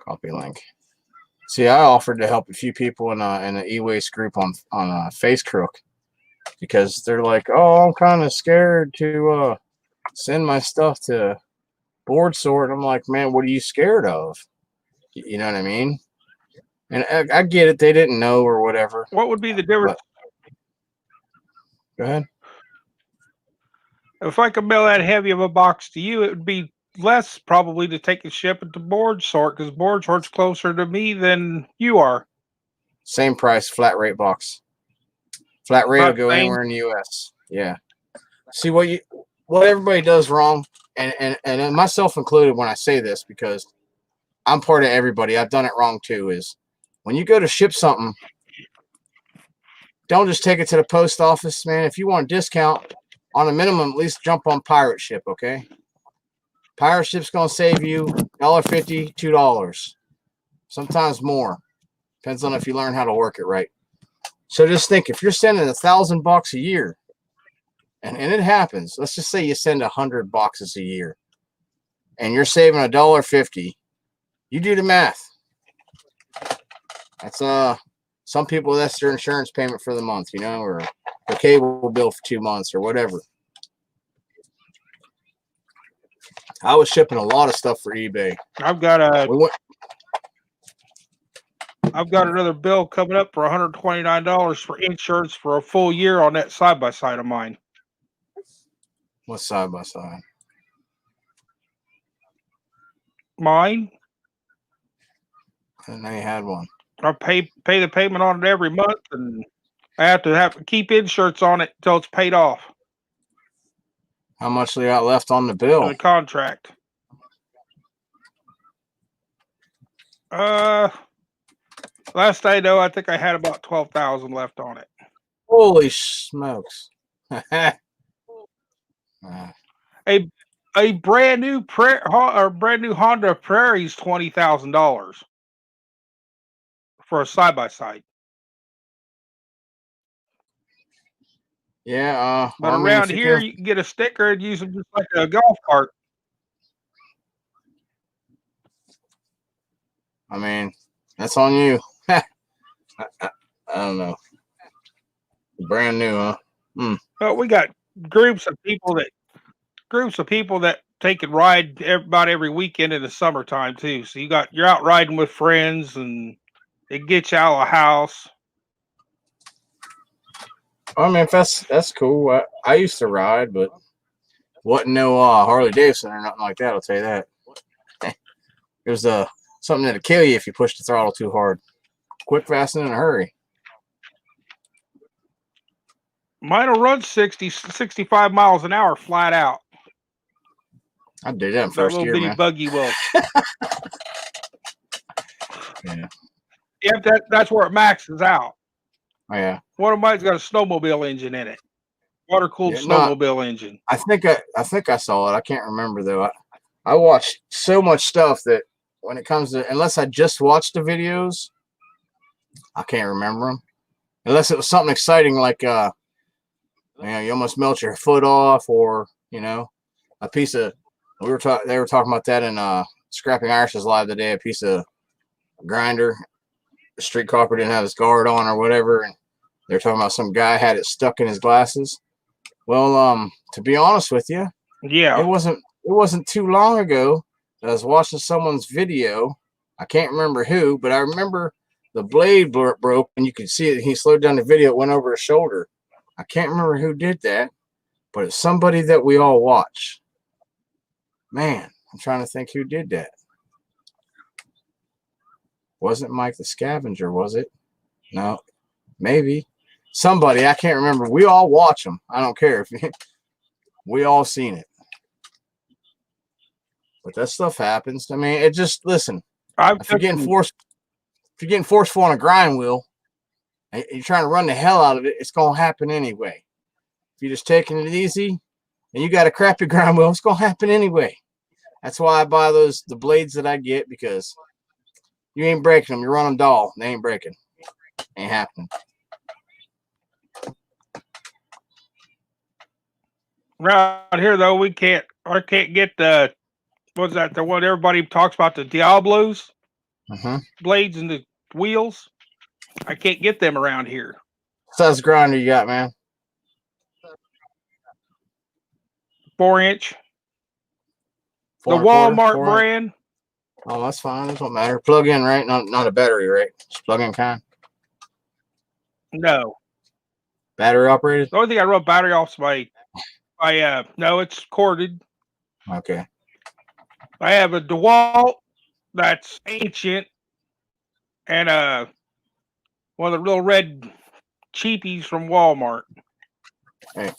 Copy link. See, I offered to help a few people in the e-waste group on FaceCrook because they're like, "Oh, I'm kind of scared to send my stuff to board sort." I'm like, "Man, what are you scared of?" You know what I mean? And I get it; they didn't know or whatever. What would be the difference? Go ahead. If I could mail that heavy of a box to you, it would be less probably to take and ship it to board sort because board sort's closer to me than you are. Same price, flat rate box. Flat rate will go Same. anywhere in the U.S. Yeah. See what everybody does wrong, and myself included when I say this because I'm part of everybody. I've done it wrong too. Is when you go to ship something, don't just take it to the post office, man. If you want a discount on a minimum, at least jump on pirate ship, okay? Pirate ship's gonna save you $1.50, $2, sometimes more. Depends on if you learn how to work it right. So just think, if you're sending $1,000 a year, and it happens. Let's just say you send 100 boxes a year, and you're saving $1.50. You do the math. That's Some people, that's their insurance payment for the month, you know, or the cable bill for 2 months or whatever. I was shipping a lot of stuff for eBay. I've got another bill coming up for $129 for insurance for a full year on that side by side of mine. What side by side? Mine. I didn't know you had one. I pay the payment on it every month, and I have to keep insurance on it until it's paid off. How much do you got left on the bill? On the contract. Last I know, I think I had about 12,000 left on it. Holy smokes! A brand new Honda Prairie's $20,000 for a side by side. Yeah, but around here, you can get a sticker and use them just like a golf cart. I mean, that's on you. I don't know. Brand new, huh? But we got groups of people that take and ride about every weekend in the summertime too. So you're out riding with friends, and it gets you out of the house. I mean, that's cool. I used to ride, but wasn't no Harley Davidson or nothing like that. I'll tell you that. It was something that'll kill you if you push the throttle too hard. Quick, fast, and in a hurry. Mine will run 65 miles an hour flat out. I did that in first gear, man. Buggy will. Yeah. Yep, that's where it maxes out. Oh, yeah. One of mine's got a snowmobile engine in it. Water-cooled snowmobile engine. I think I saw it. I can't remember though. I watched so much stuff that when it comes to, unless I just watched the videos, I can't remember them. Unless it was something exciting like you almost melt your foot off, or a piece of. They were talking about that in Scrapping Irish's live today. A piece of grinder, the street copper didn't have his guard on or whatever, and they're talking about some guy had it stuck in his glasses. Well, to be honest with you, yeah, it wasn't too long ago that I was watching someone's video. I can't remember who, but I remember the blade broke, and you could see it. He slowed down the video; it went over his shoulder. I can't remember who did that, but it's somebody that we all watch. Man, I'm trying to think who did that. Wasn't Mike the Scavenger, was it? No, maybe. Somebody, I can't remember. We all watch them. I don't care if we all seen it. But that stuff happens. I mean, it just, listen, if you're getting forceful on a grind wheel and you're trying to run the hell out of it, it's going to happen anyway. If you're just taking it easy and you got a crappy grind wheel, it's going to happen anyway. That's why I buy the blades that I get, because you ain't breaking them. You run them dull. They ain't breaking. Ain't happening. Around here though, I can't get the one everybody talks about, the Diablos blades and the wheels. I can't get them around here. What size grinder you got, man? 4-inch. The Walmart brand. Oh, that's fine. That don't matter. Plug in, right? Not a battery, right? Just plug in kind. No. Battery operated? The only thing I run battery off is no, it's corded. Okay. I have a DeWalt that's ancient, and one of the little red cheapies from Walmart. Hey.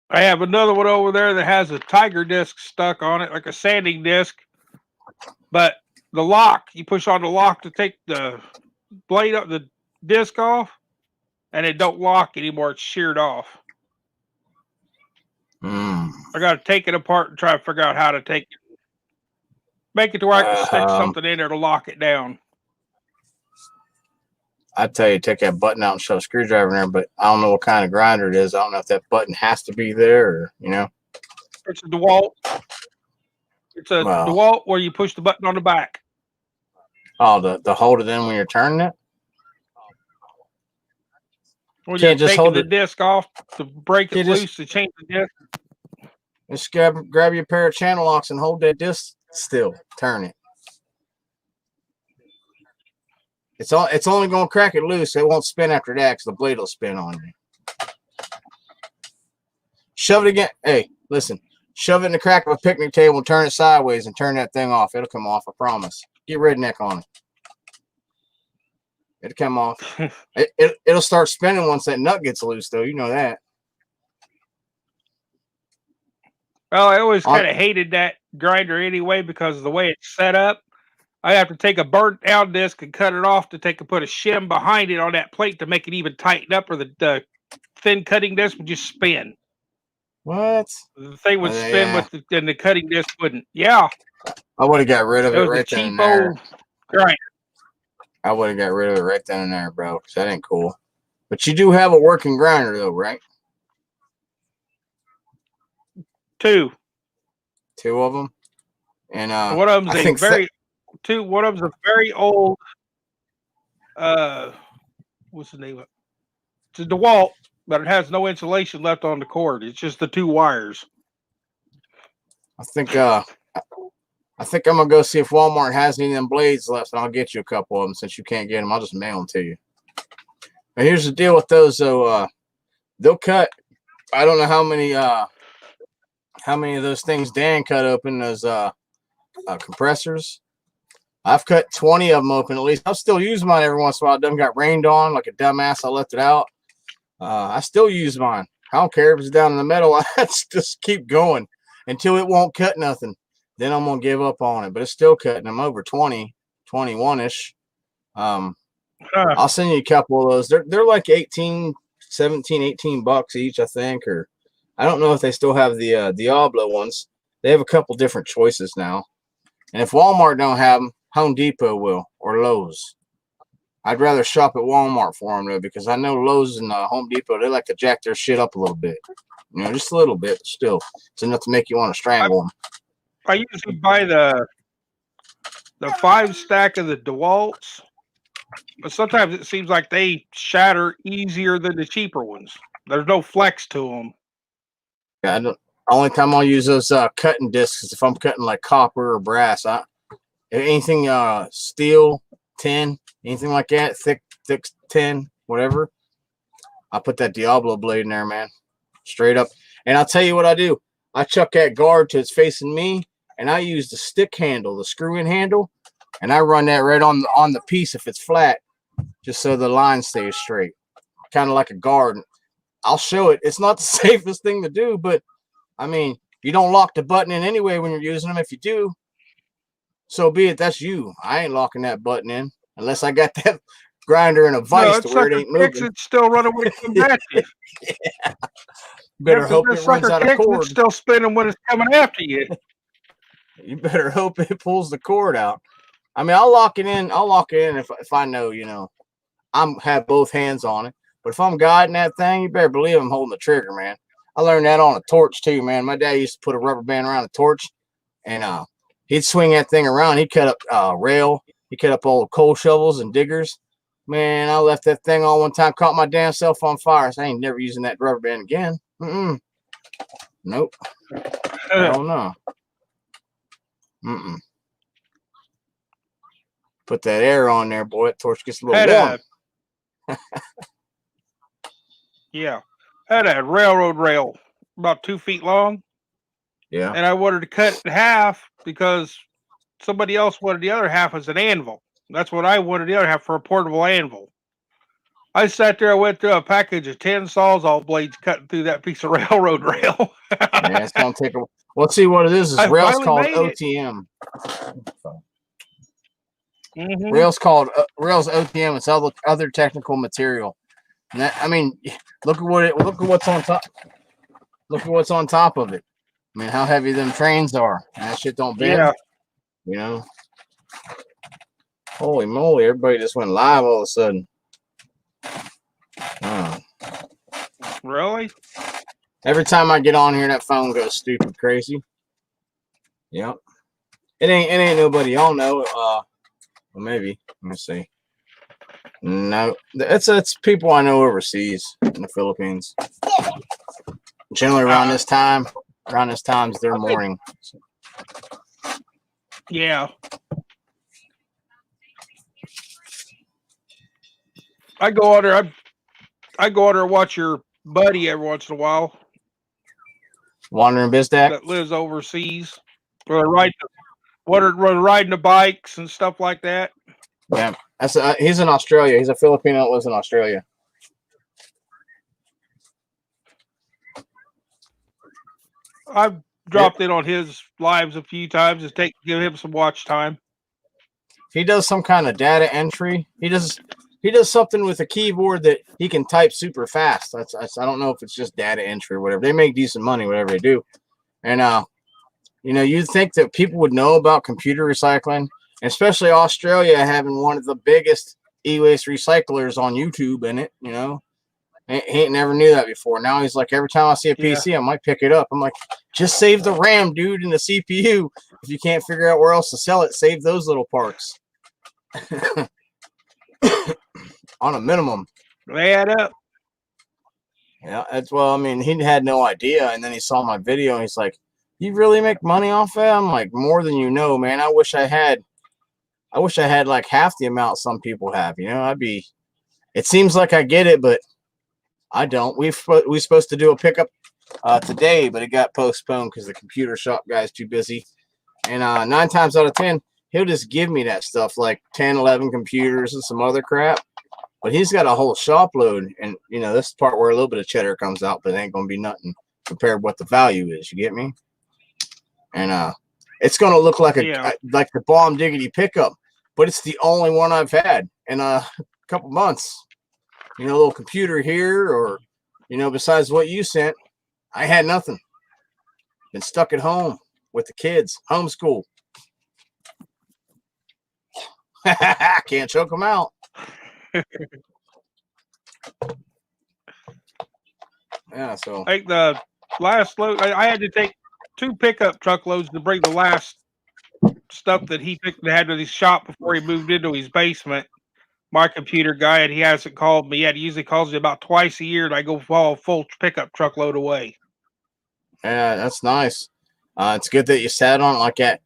I have another one over there that has a tiger disc stuck on it, like a sanding disc. But the lock, you push on the lock to take the blade up, the disc off, and it don't lock anymore. It's sheared off. I got to take it apart and try to figure out how to make it to where I can stick something in there to lock it down. I'd tell you, take that button out and shove a screwdriver in there, but I don't know what kind of grinder it is. I don't know if that button has to be there, or, It's a DeWalt. It's a DeWalt where you push the button on the back. Oh, the hold it in when you're turning it. When Can't you're just taking hold the it. disc off to break it Can't just- loose to change the disc. Just grab your pair of channel locks and hold that disc still. Turn it. It's only going to crack it loose. It won't spin after that because the blade will spin on you. Shove it again. Hey, listen. Shove it in the crack of a picnic table and turn it sideways and turn that thing off. It'll come off, I promise. Get redneck on it. It'll come off. It'll start spinning once that nut gets loose, though. You know that. Well, I always kind of hated that grinder anyway because of the way it's set up. I have to take a burnt down disc and cut it off to put a shim behind it on that plate to make it even tighten up, or the thin cutting disc would just spin. What? The thing would spin, Yeah. and the cutting disc wouldn't. Yeah, I would have got rid of it was right a then and there. cheapo grinder. I would have got rid of it right then and there, bro, because that ain't cool. But you do have a working grinder, though, right? Two. Two of them. And One of them's I think one of them's a very old. What's the name of it? It's a DeWalt, but it has no insulation left on the cord. It's just the two wires. I think I'm gonna go see if Walmart has any of them blades left, and I'll get you a couple of them since you can't get them. I'll just mail them to you. But here's the deal with those, though. They'll cut. I don't know how many of those things Dan cut open, those compressors. I've cut 20 of them open at least. I'll still use mine every once in a while. It done got rained on like a dumbass. I left it out. I still use mine. I don't care if it's down in the metal. I just keep going until it won't cut nothing. Then I'm going to give up on it. But it's still cutting. I'm over 20, 21-ish. I'll send you a couple of those. They're like 18, 17, 18 bucks each, I think. Or I don't know if they still have the Diablo ones. They have a couple different choices now. And if Walmart don't have them, Home Depot will, or Lowe's. I'd rather shop at Walmart for them, though, because I know Lowe's and Home Depot, they like to jack their shit up a little bit. You know, just a little bit, but still. It's enough to make you want to strangle them. I usually buy the 5-stack of the DeWalts, but sometimes it seems like they shatter easier than the cheaper ones. There's no flex to them. Yeah, only time I'll use those cutting discs is if I'm cutting like copper or brass. Anything steel, tin, anything like that, thick tin, whatever. I put that Diablo blade in there, man, straight up. And I'll tell you what I do. I chuck that guard till it's facing me, and I use the stick handle, the screw-in handle, and I run that right on the piece if it's flat, just so the line stays straight, kind of like a guard. I'll show it. It's not the safest thing to do, but I mean, you don't lock the button in anyway when you're using them. If you do, so be it. That's you. I ain't locking that button in unless I got that grinder in a vise to where it ain't moving. It's still running when it comes at you. Yeah. Better hope it runs out of cord. It's still spinning when it's coming after you. You better hope it pulls the cord out. I mean, I'll lock it in. I'll lock it in if I know, you know, I'm have both hands on it. But if I'm guiding that thing, you better believe I'm holding the trigger, man. I learned that on a torch too, man. My dad used to put a rubber band around a torch, and he'd swing that thing around. He cut up rail. He cut up all the coal shovels and diggers. Man, I left that thing on one time, caught my damn self on fire. So I ain't never using that rubber band again. Nope. Hell no. Put that air on there, boy. That torch gets a little warm. Yeah. I had a railroad rail about 2 feet long. Yeah. And I wanted to cut it in half because somebody else wanted the other half as an anvil. That's what I wanted the other half for, a portable anvil. I sat there, I went through a package of 10 sawzall blades cutting through that piece of railroad rail. Yeah, it's going to take a... Let's see what it is. This rail's called OTM. Rail's OTM. It's other technical material. And that, I mean, look at what's on top. Look at what's on top of it. I mean, how heavy them trains are. And that shit don't bend. Yeah. You know? Holy moly, everybody just went live all of a sudden. Really? Every time I get on here, that phone goes stupid crazy. Yep. It ain't nobody y'all know. Well, maybe. Let me see. No, it's people I know overseas in the Philippines. Generally around this time. Around this time is their morning. Yeah. I go on there. I go on there and watch your buddy every once in a while Wandering Bizdak. that lives overseas. Or riding the bikes and stuff like that. Yeah, he's in Australia. He's a Filipino that lives in Australia. I've dropped in on his lives a few times to give him some watch time. He does some kind of data entry. He does something with a keyboard that he can type super fast. I don't know if it's just data entry or whatever. They make decent money, whatever they do. And you'd think that people would know about computer recycling, especially Australia having one of the biggest e-waste recyclers on YouTube in it. He never knew that before. Now he's like, every time I see a PC, I might pick it up. I'm like, just save the RAM, dude, and the CPU. If you can't figure out where else to sell it, save those little parts. On a minimum. They add up. Yeah, he had no idea, and then he saw my video, and he's like, "You really make money off that?" I'm like, "More than you know, man. I wish I had like half the amount some people have. It seems like I get it, but I don't. We supposed to do a pickup today, but it got postponed because the computer shop guy's too busy. And 9 times out of 10, he'll just give me that stuff, like 10, 11 computers and some other crap. But he's got a whole shop load, and this is the part where a little bit of cheddar comes out, but it ain't gonna be nothing compared to what the value is. You get me? And it's gonna look like like the bomb diggity pickup, but it's the only one I've had in a couple months. A little computer here, or besides what you sent, I had nothing. Been stuck at home with the kids, homeschool. Can't choke them out. Yeah, so Like the last load, I had to take 2 pickup truckloads to bring the last stuff that he had to his shop before he moved into his basement. My computer guy, and he hasn't called me yet. He usually calls me about twice a year, and I go haul a full pickup truckload away. Yeah, that's nice. It's good that you sat on it like that.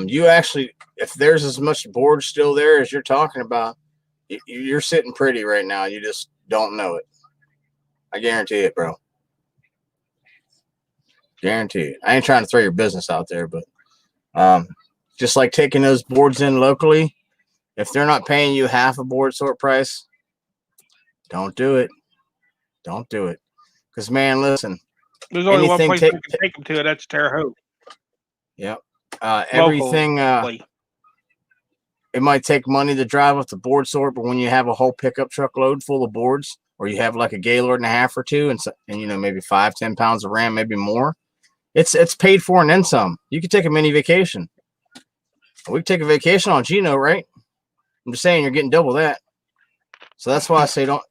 You actually, if there's as much board still there as you're talking about, you're sitting pretty right now. You just don't know it. I guarantee it, bro. Guarantee it. I ain't trying to throw your business out there, but just like taking those boards in locally, if they're not paying you half a board sort price, don't do it. Don't do it. Because, man, listen. There's only one place we can take them to, and that's Terre Haute. Yep. Everything, it might take money to drive up the board sort, but when you have a whole pickup truck load full of boards, or you have like a Gaylord and a half or two, and maybe 5-10 pounds of RAM, maybe more, it's paid for and then some. You could take a mini vacation. We could take a vacation on Gino, right? I'm just saying you're getting double that. So that's why I say don't.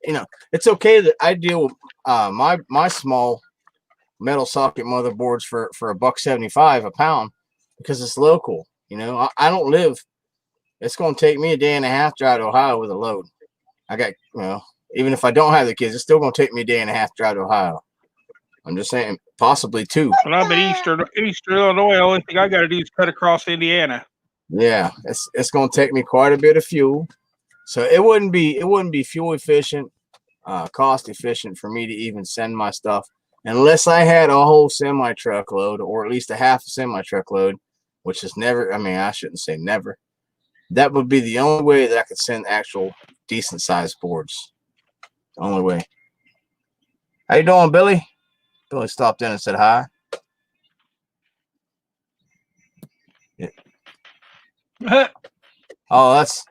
It's okay that I deal with my small metal socket motherboards for $1.75 a pound because it's local. I don't live. It's going to take me a day and a half drive to Ohio with a load. I got even if I don't have the kids, it's still going to take me a day and a half drive to Ohio. I'm just saying, possibly 2. When I'm in Eastern Illinois, the only thing I got to do is cut across Indiana. Yeah, it's going to take me quite a bit of fuel, so it wouldn't be fuel efficient, cost efficient for me to even send my stuff unless I had a whole semi truckload or at least a half a semi truckload, which is never. I mean, I shouldn't say never. That would be the only way that I could send actual decent sized boards. The only way. How you doing, Billy? Billy stopped in and said hi. Yeah. Oh, that's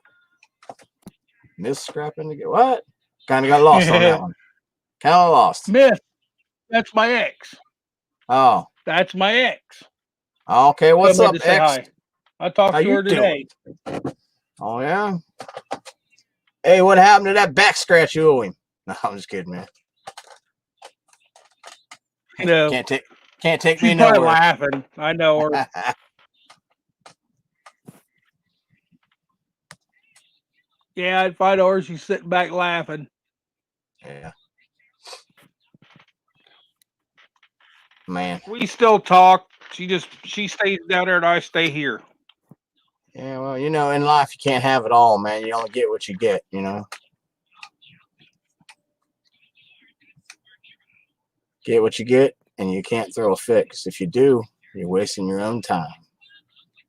Miss scrapping to get what? Kind of got lost on that one. Kind of lost. Myth. That's my ex. Oh. That's my ex. Okay, what's up, ex? Hi. I talked to her today. Oh, yeah? Hey, what happened to that back scratch you owe him? No, I'm just kidding, man. No. Can't take me She's nowhere. probably laughing. I know her. Yeah, I'd find her. She's sitting back laughing. Yeah. Man. We still talk. She stays down there and I stay here. Yeah, well, you know, in life you can't have it all, man. You only get what you get, you know. Get what you get, and you can't throw a fit. 'Cause if you do, you're wasting your own time.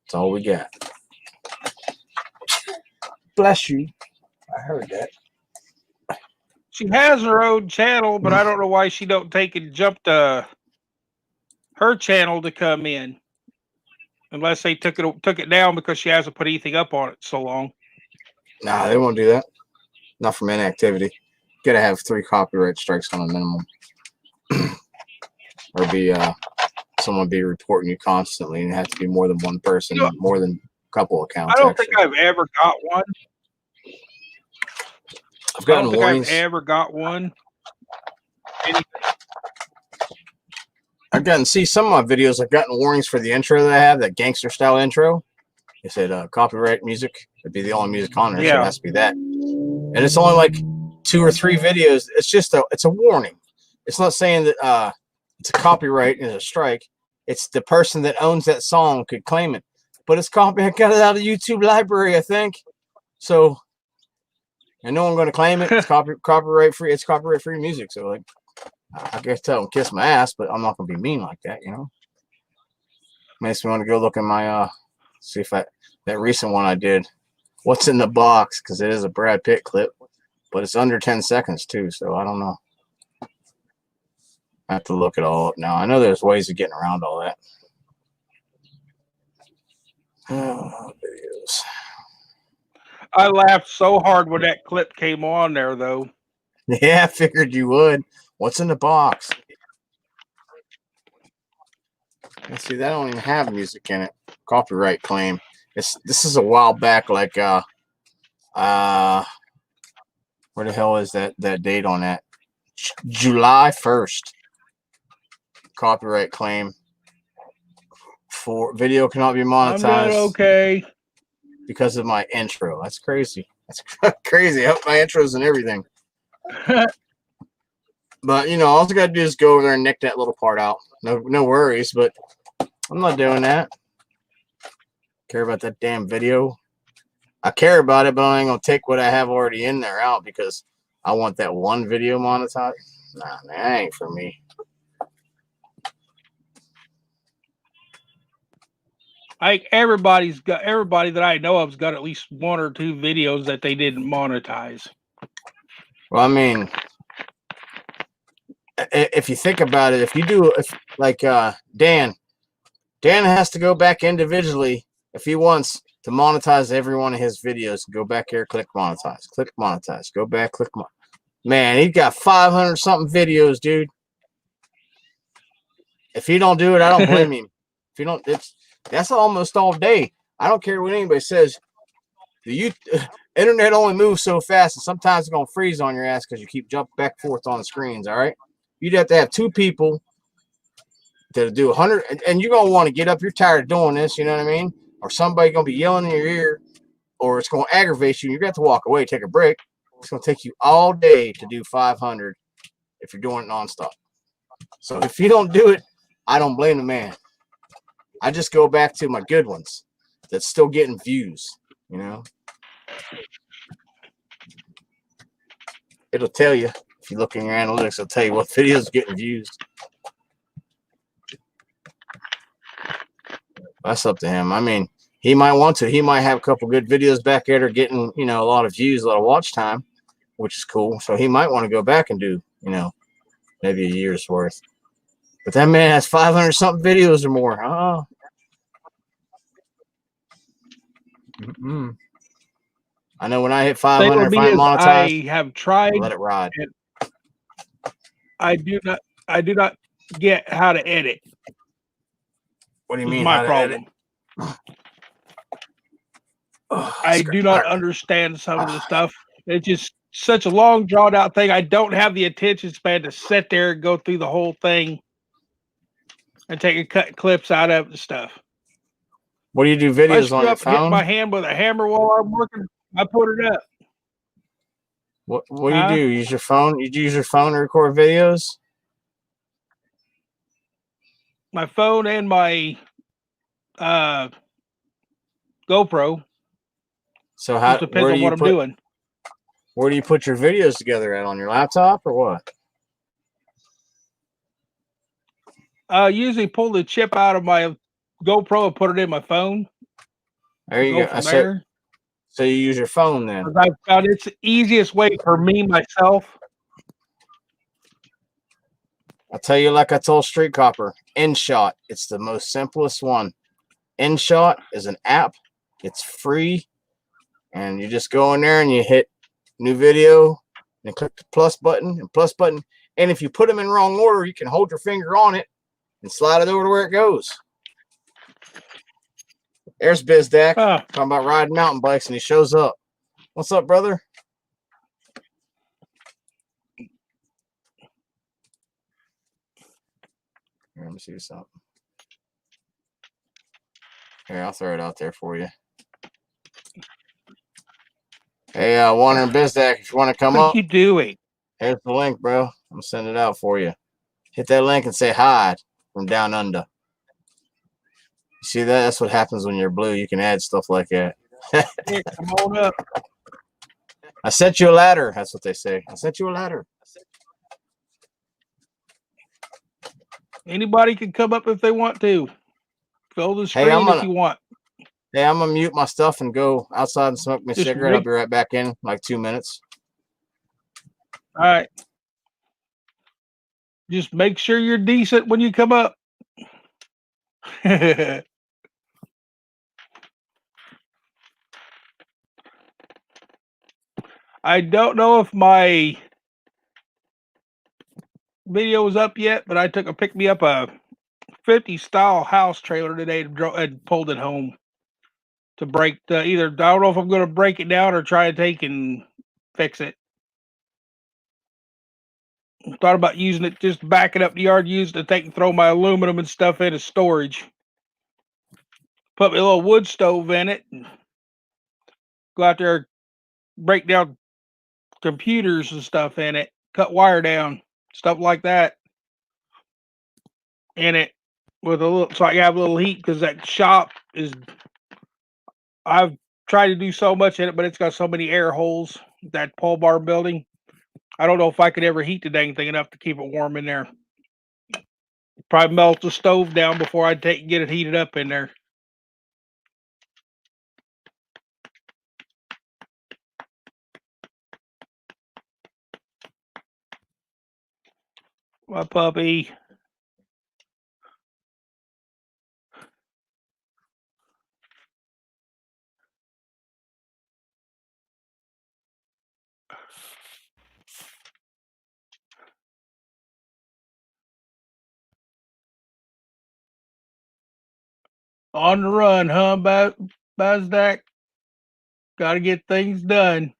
That's all we got. Bless you. I heard that. She has her own channel, but I don't know why she don't take and jump to her channel to come in. Unless they took it down because she hasn't put anything up on it so long. Nah, they won't do that. Not from inactivity. Gotta have 3 copyright strikes on a minimum. Or be someone be reporting you constantly, and it has to be more than one person, You know, more than a couple accounts. I don't actually. think I've ever got one. I've I gotten don't think warnings. I've ever got one. I've gotten some of my videos. I've gotten warnings for the intro that I have, that gangster style intro. It said copyright music. It'd be the only music on there, so it Yeah. has to be that. And it's only like 2 or 3 videos. It's just it's a warning. It's not saying that it's a copyright and a strike. It's the person that owns that song could claim it, but it's copy. I got it out of the YouTube library, I think. So, and no one's going to claim it. It's copyright free. It's copyright free music. So, like, I guess tell them kiss my ass, but I'm not going to be mean like that, you know. Makes me want to go look at my see if that recent one I did. What's in the box? Because it is a Brad Pitt clip, but it's under 10 seconds too. So I don't know. I have to look it all up now. I know there's ways of getting around all that. Oh, videos. I laughed so hard when that clip came on there, though. Yeah, I figured you would. What's in the box? Let's see, that don't even have music in it. Copyright claim. This is a while back, like where the hell is that date on that? July 1st. Copyright claim for video cannot be monetized. I'm doing okay. Because of my intro. That's crazy. That's crazy. I hope my intros and everything. But you know, all I gotta do is go over there and nick that little part out. No worries, but I'm not doing that. Care about that damn video. I care about it, but I ain't gonna take what I have already in there out because I want that one video monetized. Nah, man, that ain't for me. Like everybody that I know of's got at least 1 or 2 videos that they didn't monetize. Well, I mean, if you think about it, like Dan has to go back individually if he wants to monetize every one of his videos. Go back here, click monetize, go back, click monetize. Man, he's got 500 something videos, dude. If he don't do it, I don't blame him. If you don't, that's almost all day. I don't care what anybody says. The internet only moves so fast, and sometimes it's gonna freeze on your ass because you keep jumping back and forth on the screens. All right, you'd have to have 2 people to do 100, and you're gonna want to get up. You're tired of doing this, you know what I mean? Or somebody gonna be yelling in your ear, or it's gonna aggravate you. You're gonna have to walk away, take a break. It's gonna take you all day to do 500 if you're doing it nonstop. So if you don't do it, I don't blame the man. I just go back to my good ones that's still getting views, you know. It'll tell you if you look in your analytics. It'll tell you what videos are getting views. That's up to him. I mean, he might want to. He might have a couple good videos back there that are getting, you know, a lot of views, a lot of watch time, which is cool. So he might want to go back and do, you know, maybe a year's worth. But that man has 500 something videos or more. I know when I hit 500, if I'm monetized, I have tried. I'll let it ride. I do not get how to edit. What do you mean? My problem. I do not understand some of the stuff. It's just such a long, drawn out thing. I don't have the attention span to sit there and go through the whole thing and take and cut clips out of the stuff. What do you do videos on your phone? Get my hand with a hammer while I'm working. I put it up. What do you Huh? do? Use your phone? You use your phone to record videos? My phone and my uh, GoPro. So Just depends on what I'm doing. where do you put your videos together at, on your laptop or what? Usually pull the chip out of my GoPro and put it in my phone. There you Go go. from there. So you use your phone then. 'Cause I found it's the easiest way for me myself. I'll tell you, like I told Street Copper, InShot. It's the most simplest one. InShot is an app. It's free, and you just go in there and you hit new video and click the plus button and plus button. And if you put them in wrong order, you can hold your finger on it and slide it over to where it goes. There's BizDack Huh. talking about riding mountain bikes, and he shows up. What's up, brother? Here, let me see something. Here, I'll throw it out there for you. Hey, Warner and BizDack, if you want to come What up, are you doing? here's the link, bro. I'm gonna send it out for you. Hit that link and say hi from down under. You see that? That's what happens when you're blue. You can add stuff like that. Here, come on up. I sent you a ladder. That's what they say. I sent you a ladder. Anybody can come up if they want to. Fill the Hey, screen if you want. Hey, I'm gonna mute my stuff and go outside and smoke my Just cigarette. I'll make- be right back in like 2 minutes. All right. Just make sure you're decent when you come up. I don't know if my video is up yet, but I picked me up a 50 style house trailer today and pulled it home to break either. I don't know if I'm going to break it down or try to take and fix it. Thought about using it, just backing up the yard, use it to take and throw my aluminum and stuff into storage. Put my little wood stove in it and go out there, break down computers and stuff in it, cut wire down, stuff like that in it with a little, so I can have a little heat because that shop is. I've tried to do so much in it, but it's got so many air holes. That pole barn building. I don't know if I could ever heat the dang thing enough to keep it warm in there. Probably melt the stove down before I get it heated up in there. My puppy. On the run, huh, Bazdak? Got to get things done.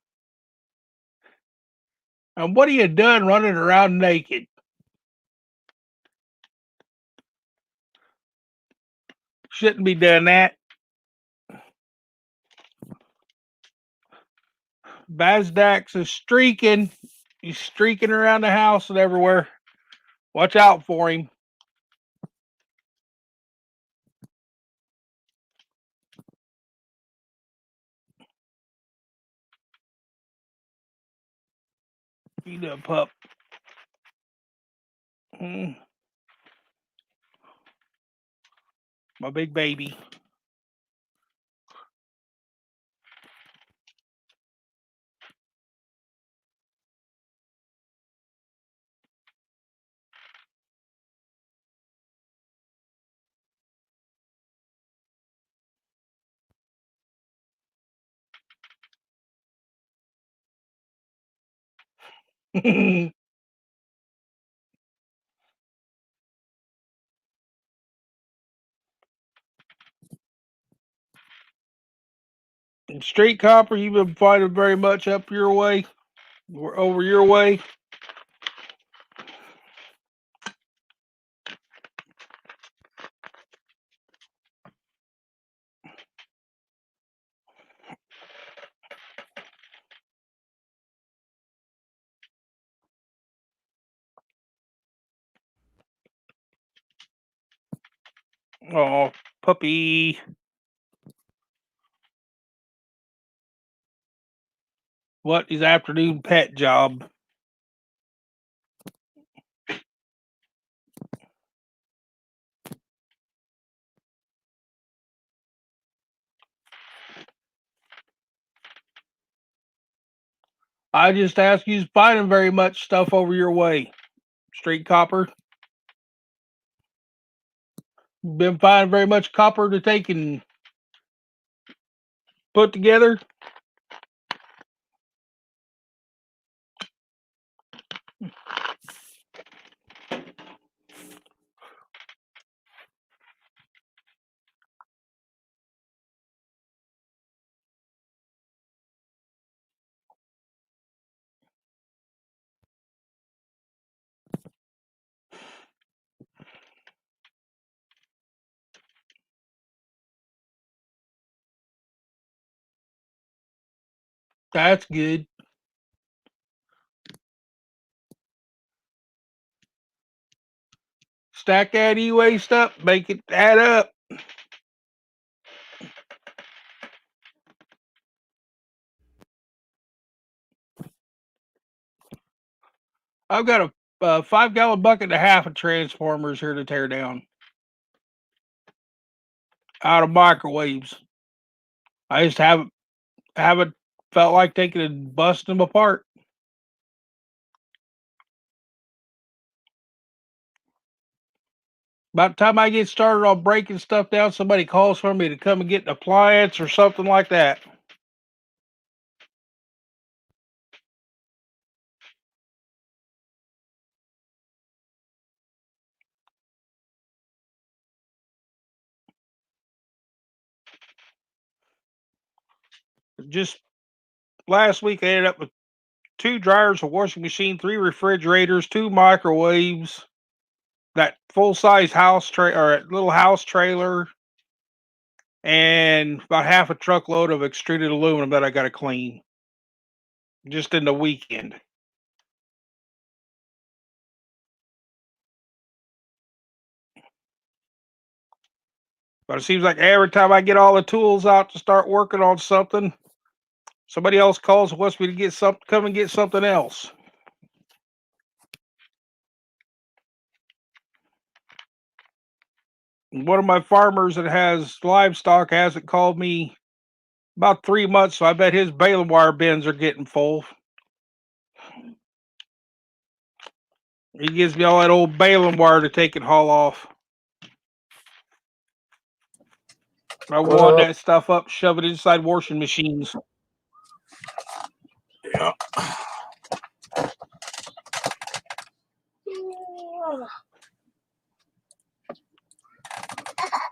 And what are you done running around naked? Shouldn't be doing that. Bazdak's is streaking. He's streaking around the house and everywhere. Watch out for him. You little pup. My big baby. Street Copper, you've been fighting very much up your way, or over your way. Oh, puppy. What is afternoon pet job? I just ask you finding very much stuff over your way. Street copper. Been finding very much copper to take and put together. That's good. Stack that e-waste up, make it add up. I've got a 5-gallon bucket and a half of transformers here to tear down out of microwaves. I just haven't felt like taking and busting them apart. By the time I get started on breaking stuff down, somebody calls for me to come and get an appliance or something like that. Just last week, I ended up with 2 dryers, a washing machine, 3 refrigerators, 2 microwaves, that full-size house or little house trailer, and about half a truckload of extruded aluminum that I got to clean just in the weekend. But it seems like every time I get all the tools out to start working on something, somebody else calls and wants me to come and get something else. One of my farmers that has livestock hasn't called me about 3 months, so I bet his baling wire bins are getting full. He gives me all that old baling wire to take and haul off. I wad that stuff up, shove it inside washing machines. Yeah.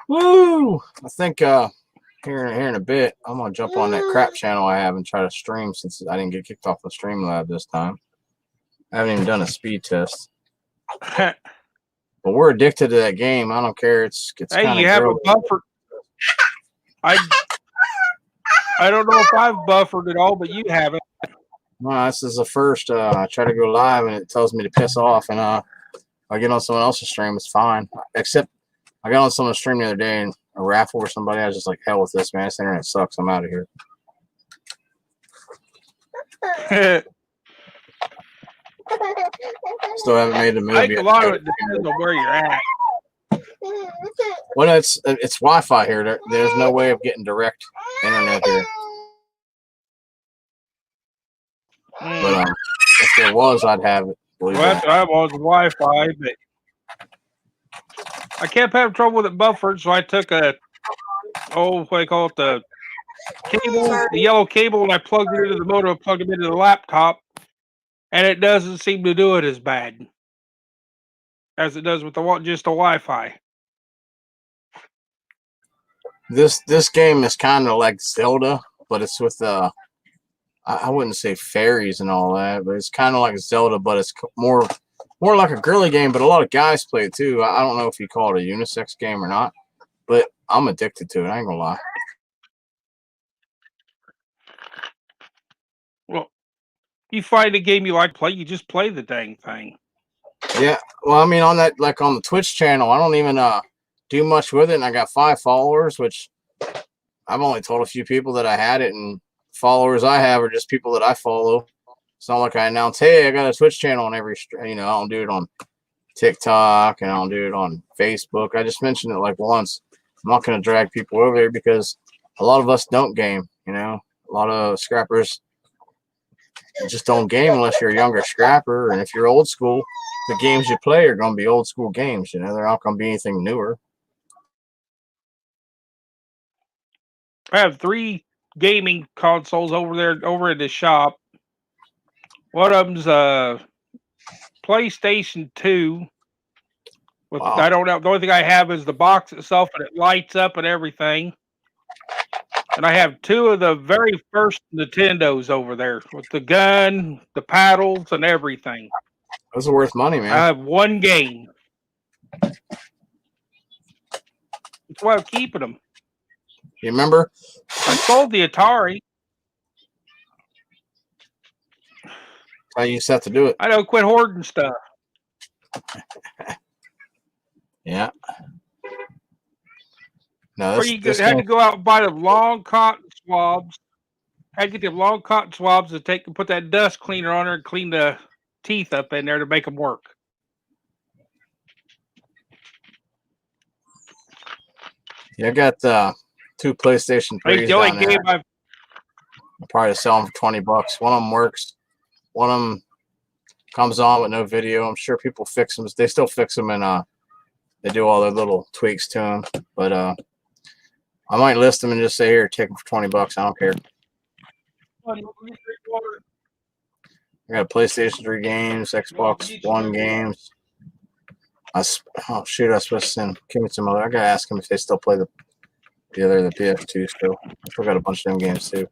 Woo! I think here in a bit, I'm gonna jump on that crap channel I have and try to stream since I didn't get kicked off the Streamlab this time. I haven't even done a speed test. But we're addicted to that game. I don't care. It's hey, you have girly. a buffer. I don't know if I've buffered at all, but you haven't. Well, this is the first. I try to go live and it tells me to piss off, and I get on someone else's stream. It's fine, except I got on someone's stream the other day and a raffle or somebody. I was just like, hell with this, man. This internet sucks. I'm out of here. Still haven't made the move I think yet. a lot of it depends on where you're at. Well, it's Wi-Fi here. There's no way of getting direct internet here. But if there was, I'd have it. Well, that's what I'm on Wi-Fi, but I kept having trouble with it buffered, so I took what do you call it, the cable, the yellow cable, and I plugged it into the motor, I plugged it into the laptop, and it doesn't seem to do it as bad as it does with just the Wi-Fi. This game is kind of like Zelda, but it's with I wouldn't say fairies and all that, but it's kind of like Zelda, but it's more like a girly game. But a lot of guys play it too. I don't know if you call it a unisex game or not, but I'm addicted to it. I ain't gonna lie. Well, you find a game you like to play, you just play the dang thing. Yeah, well, I mean, on that, like on the Twitch channel, I don't even do much with it. And I got 5 followers, which I've only told a few people that I had it, and followers I have are just people that I follow. It's not like I announce, hey, I got a Twitch channel on every, I don't do it on TikTok and I don't do it on Facebook. I just mentioned it like once. I'm not going to drag people over there because a lot of us don't game, a lot of scrappers just don't game unless you're a younger scrapper. And if you're old school, the games you play are going to be old school games. They're not going to be anything newer. I have 3 gaming consoles over in the shop. One of them's PlayStation 2. Wow. I don't know. The only thing I have is the box itself, and it lights up and everything. And I have 2 of the very first Nintendos over there with the gun, the paddles, and everything. Those are worth money, man. I have 1 game. That's why I'm keeping them. You remember? I sold the Atari. How you used to have to do it. I know, quit hoarding stuff. Yeah. No, Or you had to go out and buy the long cotton swabs. I had to get them long cotton swabs to take and put that dust cleaner on there and clean the teeth up in there to make them work. Yeah, I got 2 PlayStation 3s I think the only down game there. I'll probably sell them for $20. One of them works. One of them comes on with no video. I'm sure people fix them. They still fix them, and they do all their little tweaks to them. But I might list them and just say, here, take them for $20. I don't care. I got PlayStation 3 games, Xbox One games. Oh shoot! I was supposed to send Kimmy some other. I gotta ask them if they still play the PS2 still. I still got a bunch of them games too.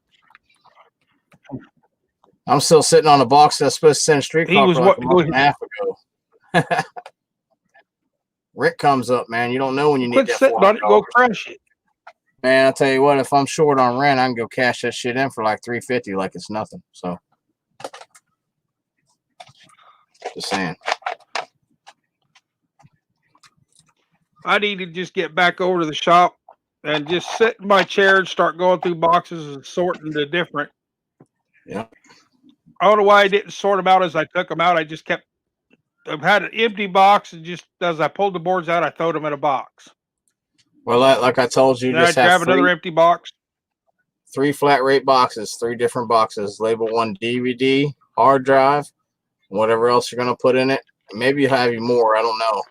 I'm still sitting on a box that I was supposed to send Street Cop like a month and a half ago. Rick comes up, man. You don't know when you need that. Sitting on it, go crush it. Man, I'll tell you what, if I'm short on rent, I can go cash that shit in for like $350 like it's nothing. So just saying. I need to just get back over to the shop and just sit in my chair and start going through boxes and sorting the different. Yeah. I don't know why I didn't sort them out as I took them out. I just kept. I've had an empty box, and just as I pulled the boards out, I threw them in a box. Well, like I told you, then just I'd have grab another empty box. 3 flat rate boxes, 3 different boxes. Label 1 DVD, hard drive, whatever else you're gonna put in it. Maybe you have more. I don't know.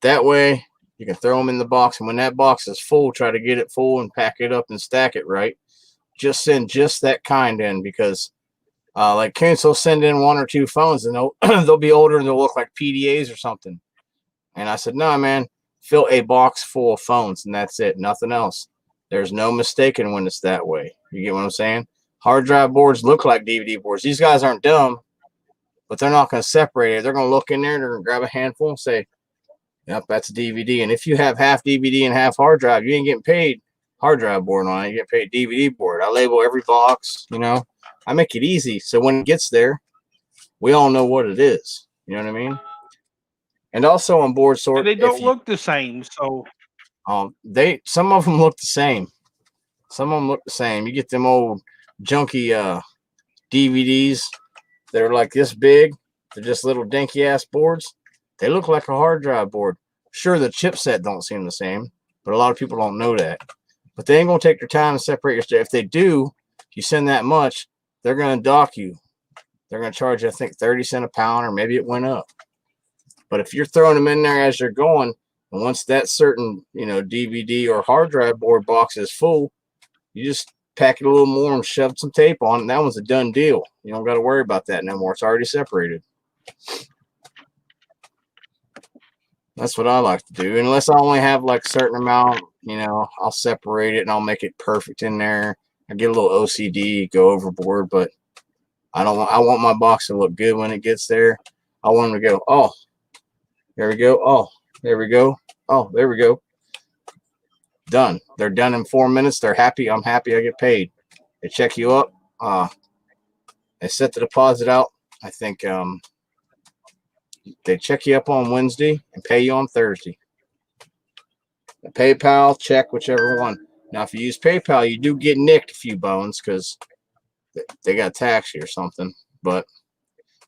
That way, you can throw them in the box, and when that box is full, try to get it full and pack it up and stack it right. Just send just that kind in, because like Koontz will send in 1 or 2 phones, and they'll be older and they'll look like PDAs or something. And I said, no, man, fill a box full of phones, and that's it, nothing else. There's no mistaking when it's that way. You get what I'm saying? Hard drive boards look like DVD boards. These guys aren't dumb, but they're not going to separate it. They're going to look in there, they're going to grab a handful and say, yep, that's a DVD. And if you have half DVD and half hard drive, you ain't getting paid hard drive board on it. You get paid DVD board. I label every box, I make it easy. So when it gets there, we all know what it is. You know what I mean? And also on board sort. And they don't look the same. So some of them look the same. Some of them look the same. You get them old junky DVDs that are like this big. They're just little dinky ass boards. They look like a hard drive board. Sure, the chipset don't seem the same, but a lot of people don't know that. But they ain't gonna take their time to separate your stuff. If they do, you send that much, they're gonna dock you. They're gonna charge you, I think, 30 cents a pound, or maybe it went up. But if you're throwing them in there as you're going, and once that certain DVD or hard drive board box is full, you just pack it a little more and shove some tape on it, and that one's a done deal. You don't got to worry about that no more. It's already separated. That's what I like to do. Unless I only have like a certain amount, I'll separate it and I'll make it perfect in there. I get a little OCD, go overboard, but I want my box to look good when it gets there. I want them to go, oh, there we go. Oh, there we go. Oh, there we go. Done. They're done in 4 minutes. They're happy. I'm happy. I get paid. They check you up. They set the deposit out. I think they check you up on Wednesday and pay you on Thursday. PayPal, check, whichever one. Now, if you use PayPal, you do get nicked a few bones because they got to tax you or something. But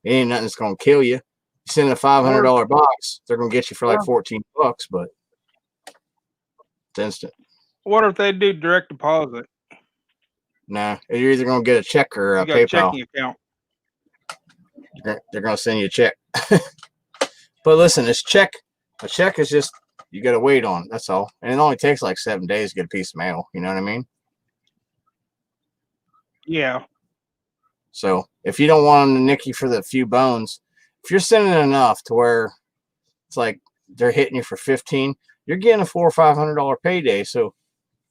it ain't nothing that's gonna kill you. You send a $500 box, they're gonna get you for like $14, but it's instant. What if they do direct deposit? Nah, you're either gonna get a check or You a got a PayPal. checking account. They're gonna send you a check. But listen, this check, a check is just you gotta wait on. That's all, and it only takes like 7 days to get a piece of mail. You know what I mean? Yeah. So if you don't want them to nick you for the few bones, if you're sending enough to where it's like they're hitting you for 15, you're getting a $400 or $500 payday. So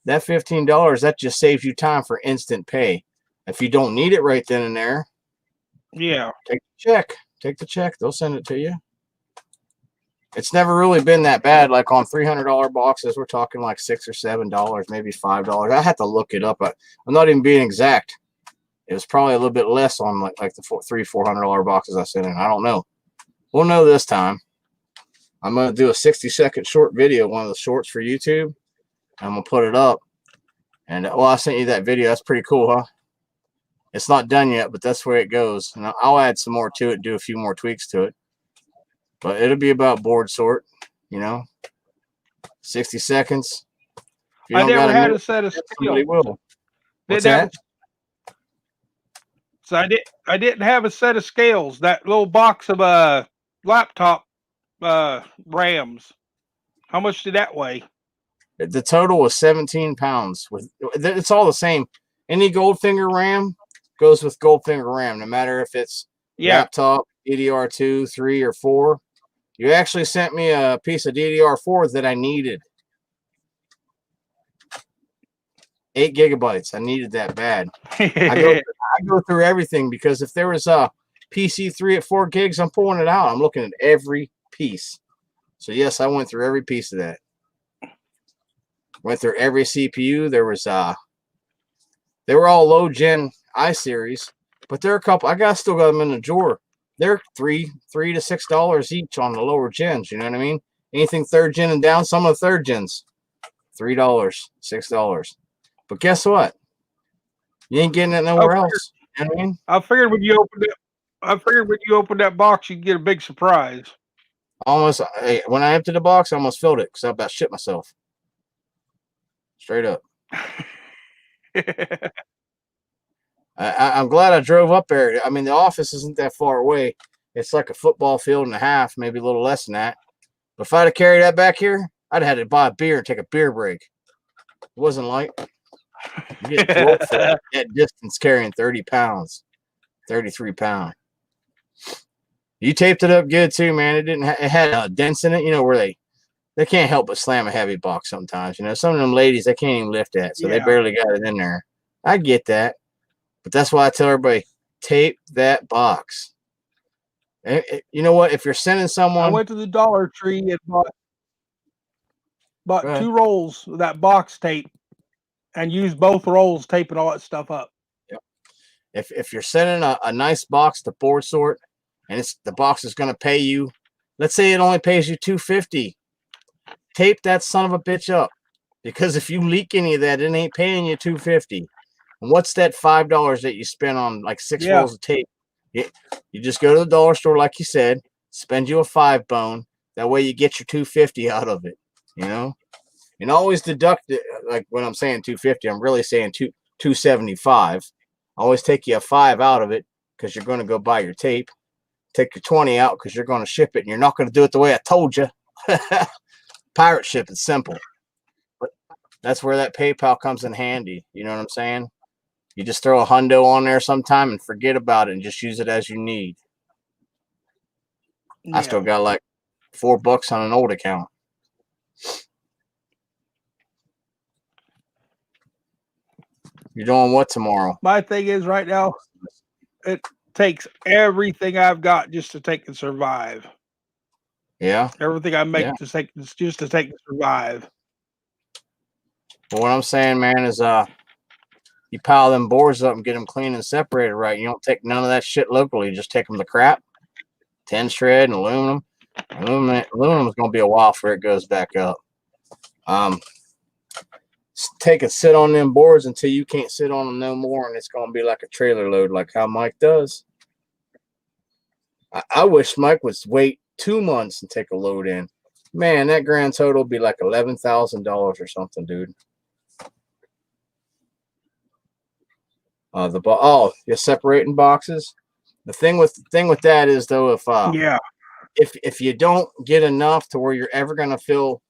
that $15, that just saves you time for instant pay. If you don't need it right then and there, Yeah. take the check. Take the check. They'll send it to you. It's never really been that bad. Like on $300 boxes, we're talking like $6 or $7, maybe $5. I have to look it up. I'm not even being exact. It was probably a little bit less on like the $400 boxes I sent in. I don't know. We'll know this time. I'm going to do a 60-second short video, one of the shorts for YouTube. I'm going to put it up. And, well, I sent you that video. That's pretty cool, huh? It's not done yet, but that's where it goes. And I'll add some more to it, do a few more tweaks to it. But it'll be about board sort, 60 seconds. I never had a set of scales. Will. What's that? So I didn't have a set of scales. That little box of laptop RAMs. How much did that weigh? The total was 17 pounds. It's all the same. Any Goldfinger RAM goes with Goldfinger RAM, no matter if it's laptop, DDR2, 3, or 4. You actually sent me a piece of DDR4 that I needed. 8 gigabytes. I needed that bad. I go through everything because if there was a PC3 at 4 gigs, I'm pulling it out. I'm looking at every piece. So yes, I went through every piece of that. Went through every CPU. There was they were all low gen iSeries, but there are a couple. I still got them in the drawer. They're $3 to $6 each on the lower gens. You know what I mean? Anything third gen and down, some of the third gens, $3, $6. But guess what? You ain't getting it nowhere else. You know what I mean? I figured when you opened that box, you'd get a big surprise. Almost. When I emptied the box, I almost filled it because I about shit myself. Straight up. I'm glad I drove up there. I mean, the office isn't that far away. It's like a football field and a half, maybe a little less than that. But if I'd have carried that back here, I'd have had to buy a beer and take a beer break. It wasn't light. You get broke for that distance carrying 30 pounds, 33 pounds. You taped it up good too, man. It had dents in it, where they can't help but slam a heavy box sometimes. Some of them ladies, they can't even lift that, so they barely got it in there. I get that. But that's why I tell everybody, tape that box. And you know what? If you're sending someone... I went to the Dollar Tree and bought 2 rolls of that box tape and used both rolls, taping all that stuff up. Yep. If you're sending a nice box to board sort, and the box is going to pay you, let's say it only pays you $250, tape that son of a bitch up. Because if you leak any of that, it ain't paying you $250. And what's that $5 that you spend on like 6 rolls of tape? You just go to the dollar store, like you said, spend you a 5 bone. That way you get your $250 out of it, And always deduct it. Like when I'm saying $250, I'm really saying $275. Always take you a 5 out of it because you're going to go buy your tape. Take your 20 out because you're going to ship it, and you're not going to do it the way I told you. Pirate ship, it's simple. But that's where that PayPal comes in handy. You know what I'm saying? You just throw a hundo on there sometime and forget about it and just use it as you need. I still got like $4 on an old account. You're doing what tomorrow? My thing is right now, it takes everything I've got just to take and survive. Yeah. Everything I make just to take and survive. But what I'm saying, man, is you pile them boards up and get them clean and separated right. You don't take none of that shit locally. You just take them to crap, 10 shred and aluminum. Aluminum is going to be a while before it goes back up. Um, take a sit on them boards until you can't sit on them no more, and it's gonna be like a trailer load, like how Mike does. I wish Mike would wait 2 months and take a load in. Man, that grand total would be like $11,000 or something, dude. You're separating boxes. The thing with that is though, if you don't get enough to where you're ever gonna fill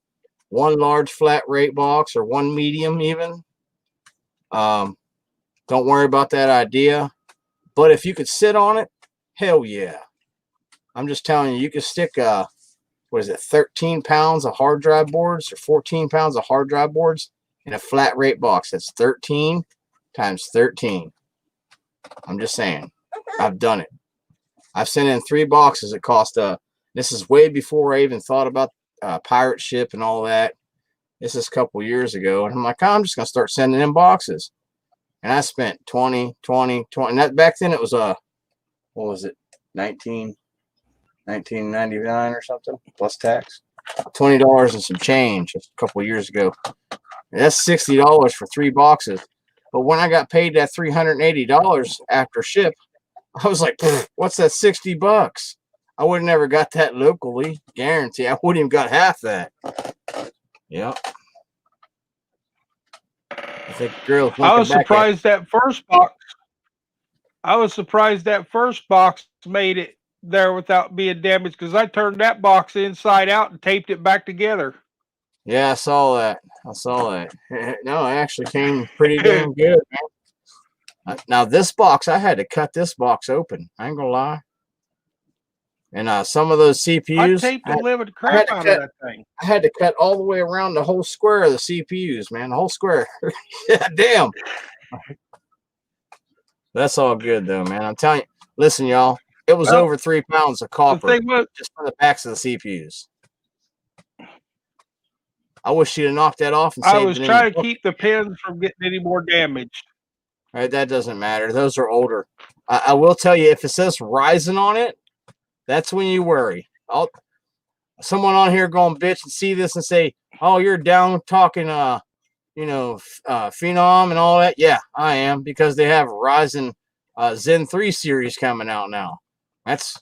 one large flat rate box or one medium even, don't worry about that idea. But if you could sit on it, hell yeah. I'm just telling you, you could stick 13 pounds of hard drive boards or 14 pounds of hard drive boards in a flat rate box. That's 13 times 13. I'm just saying, I've done it. I've sent in 3 boxes. It cost this is way before I even thought about pirate ship and all that. This is a couple years ago, and I'm like, I'm just gonna start sending in boxes. And I spent 20. And that back then it was what was it, 1999 or something plus tax. $20 and some change a couple years ago. And that's $60 for 3 boxes. But when I got paid that $380 after ship, I was like, what's that, $60? I would have never got that locally. Guarantee I wouldn't even got half that. Yeah. I think girls. I was surprised that first box made it there without being damaged, because I turned that box inside out and taped it back together. Yeah, I saw that. No, it actually came pretty damn good, man. Now this box, I had to cut this box open. I ain't gonna lie. And some of those CPUs, I taped the living crap out of that thing. I had to cut all the way around the whole square of the CPUs, man. The whole square. Yeah, damn. That's all good though, man. I'm telling you. Listen, y'all. It was over 3 pounds of copper just for the backs of the CPUs. I wish she'd have knocked that off. And I was trying to keep the pins from getting any more damaged. All right, that doesn't matter. Those are older. I will tell you, if it says Ryzen on it, that's when you worry. Someone on here going bitch and see this and say, "Oh, you're down talking, Phenom and all that." Yeah, I am, because they have Ryzen Zen 3 series coming out now. That's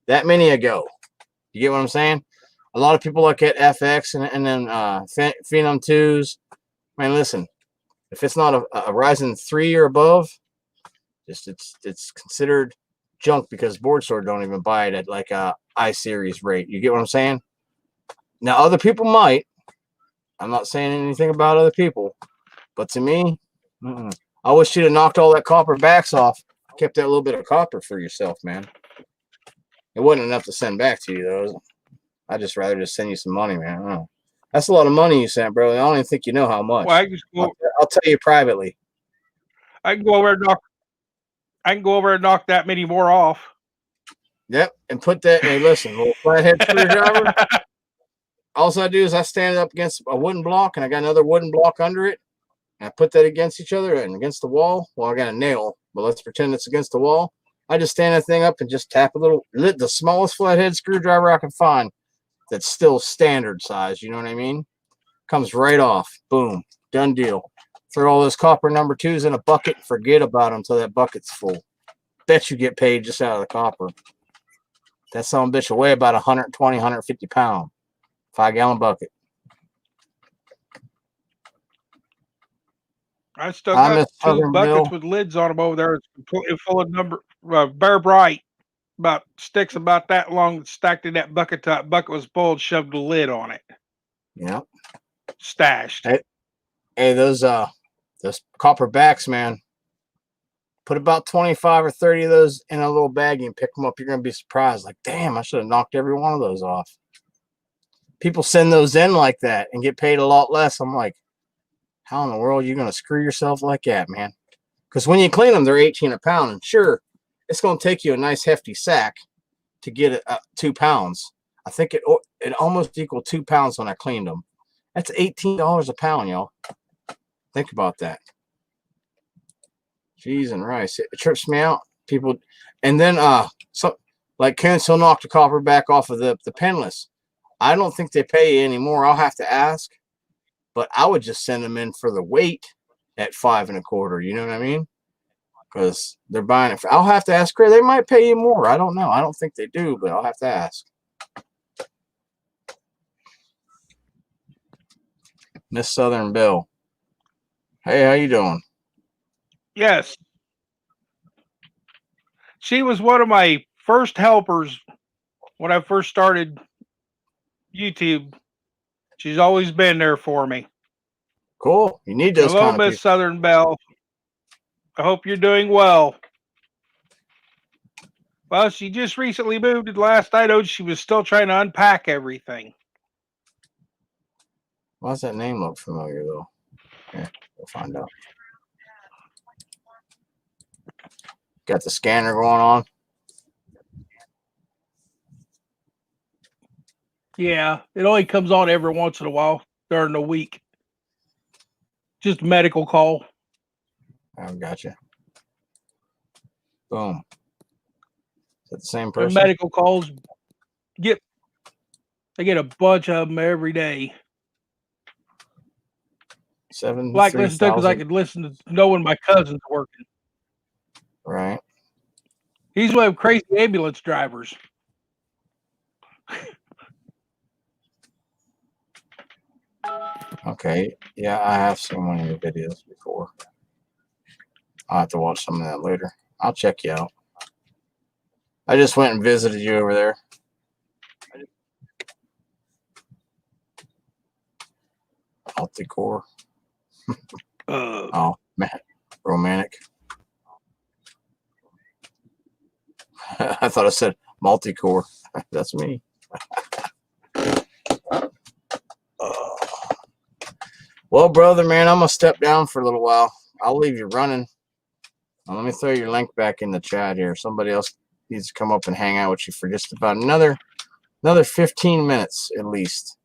that many ago. You get what I'm saying? A lot of people look at FX and then Phenom 2s. Man, listen, if it's not a Ryzen 3 or above, it's considered junk, because board store don't even buy it at like a I-series rate. You get what I'm saying? Now, other people might. I'm not saying anything about other people, but to me, I wish you'd have knocked all that copper backs off. Kept that little bit of copper for yourself, man. It wasn't enough to send back to you, though. I'd just rather just send you some money, man. I don't know. That's a lot of money you sent, bro. I don't even think you know how much. Well, I'll tell you privately. I can go over and knock that many more off. Yep, and put that. Hey, listen, little flathead screwdriver. All I do is I stand it up against a wooden block, and I got another wooden block under it. And I put that against each other and against the wall. Well, I got a nail, but let's pretend it's against the wall. I just stand that thing up and just tap the smallest flathead screwdriver I can find that's still standard size. You know what I mean? Comes right off. Boom. Done deal. Throw all those copper number 2s in a bucket and forget about them until that bucket's full. Bet you get paid just out of the copper. That son of a bitch will weigh about 120, 150 pounds. 5-gallon bucket. I still got 2 buckets with lids on them over there. It's completely full of Bear Bright. Sticks about that long, stacked in that bucket top. Bucket was full, shoved a lid on it. Yeah. Stashed. Hey, those copper backs, man. Put about 25 or 30 of those in a little baggie and pick them up. You're going to be surprised. Like, damn, I should have knocked every one of those off. People send those in like that and get paid a lot less. I'm like, how in the world are you going to screw yourself like that, man? Because when you clean them, they're 18 a pound. And sure, it's going to take you a nice hefty sack to get 2 pounds. I think it almost equaled 2 pounds when I cleaned them. That's $18 a pound, y'all. Think about that. Cheese and rice. It trips me out. People, and then like Kent's, he'll knock the copper back off of the pinless. I don't think they pay you anymore. I'll have to ask, but I would just send them in for the weight at 5.25. You know what I mean? Because they're buying it. I'll have to ask her. They might pay you more. I don't know. I don't think they do, but I'll have to ask. Miss Southern Belle. Hey, how you doing? Yes. She was one of my first helpers when I first started YouTube. She's always been there for me. Cool. You need those Hello, kind of Miss people. Southern Belle. I hope you're doing well. Well, she just recently moved, and last I know, she was still trying to unpack everything. Why does that name look familiar, though? Yeah, we'll find out. Got the scanner going on. Yeah, it only comes on every once in a while during the week. Just a medical call. I gotcha. Boom. Is that the same And person? medical calls I get a bunch of them every day. Like listen to because I 73,000. could listen to know when my cousin's working. Right. He's one of crazy ambulance drivers. Okay. Yeah, I have seen one of your videos before. I'll have to watch some of that later. I'll check you out. I just went and visited you over there. Multi-core. Oh, man. Romantic. I thought I said multi-core. That's me. Well, brother, man, I'm going to step down for a little while. I'll leave you running. Now, let me throw your link back in the chat here. Somebody else needs to come up and hang out with you for just about another 15 minutes at least.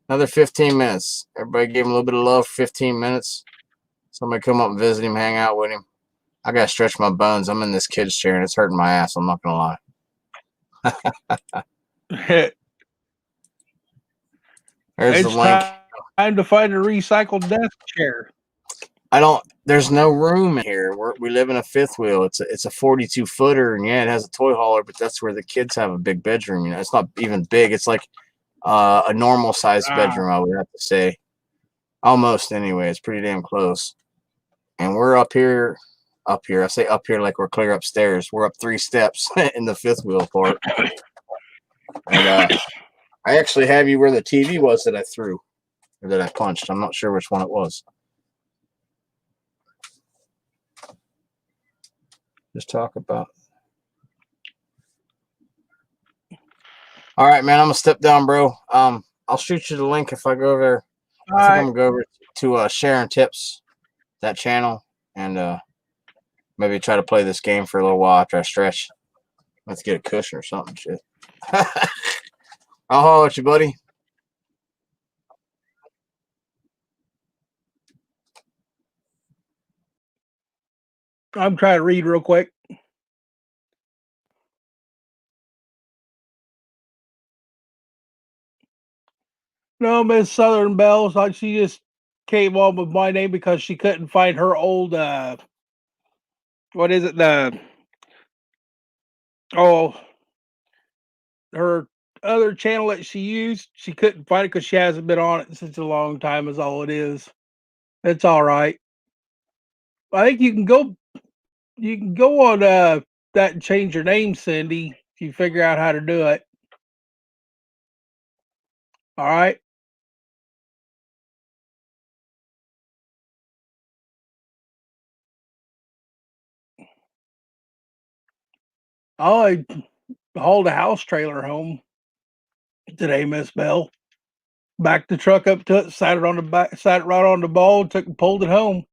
Another 15 minutes. Everybody gave him a little bit of love for 15 minutes. Somebody come up and visit him, hang out with him. I got to stretch my bones. I'm in this kid's chair, and it's hurting my ass. I'm not going to lie. There's the link. Time to find a recycled desk chair. There's no room here. We live in a fifth wheel. It's a 42-footer, and yeah, it has a toy hauler, but that's where the kids have a big bedroom. You know, it's not even big. It's like a normal sized bedroom, I would have to say. Almost anyway. It's pretty damn close. And we're up here. I say up here like we're clear upstairs. We're up 3 steps in the fifth wheel part. And I actually have you where the TV was that I threw or that I punched. I'm not sure which one it was. Just talk about. All right, man. I'm gonna step down, bro. I'll shoot you the link if I go over there. I think I'm gonna go over to Sharing Tips, that channel, and maybe try to play this game for a little while after I stretch. Let's get a cushion or something. Shit. I'll holler at you, buddy. I'm trying to read real quick. No, Miss Southern Belle, like she just came on with my name because she couldn't find her old what is it? Her other channel that she used, she couldn't find it because she hasn't been on it in such a long time is all it is. It's all right. I think you can go on that and change your name, Cindy, if you figure out how to do it. All right. I hauled a house trailer home today, Miss Bell. Backed the truck up to it, sat it on the back, sat it right on the ball, pulled it home.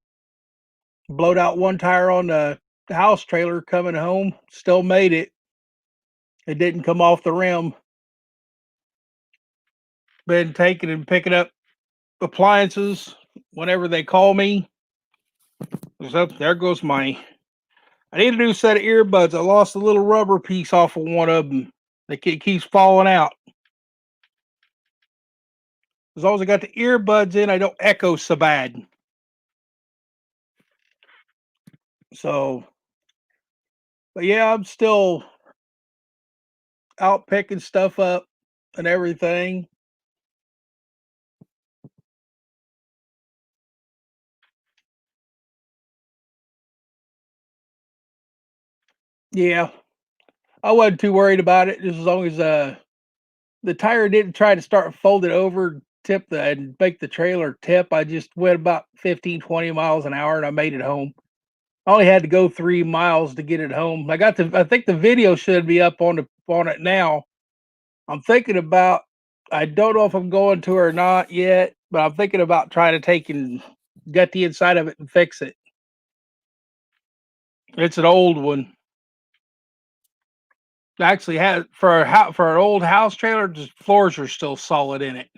Blowed out one tire on the house trailer coming home. Still made it. It didn't come off the rim. Been taking and picking up appliances whenever they call me. So there goes my. I need a new set of earbuds. I lost a little rubber piece off of one of them. It keeps falling out. As long as I got the earbuds in, I don't echo so bad. So, but yeah, I'm still out picking stuff up and everything. Yeah, I wasn't too worried about it, just as long as the tire didn't try to start folding over, and make the trailer tip. I just went about 15, 20 miles an hour and I made it home. I only had to go 3 miles to get it home. I think the video should be up on it now. I'm thinking about, I don't know if I'm going to or not yet, but I'm thinking about trying to take and get the inside of it and fix it. It's an old one. Actually, has for an old house trailer, the floors are still solid in it.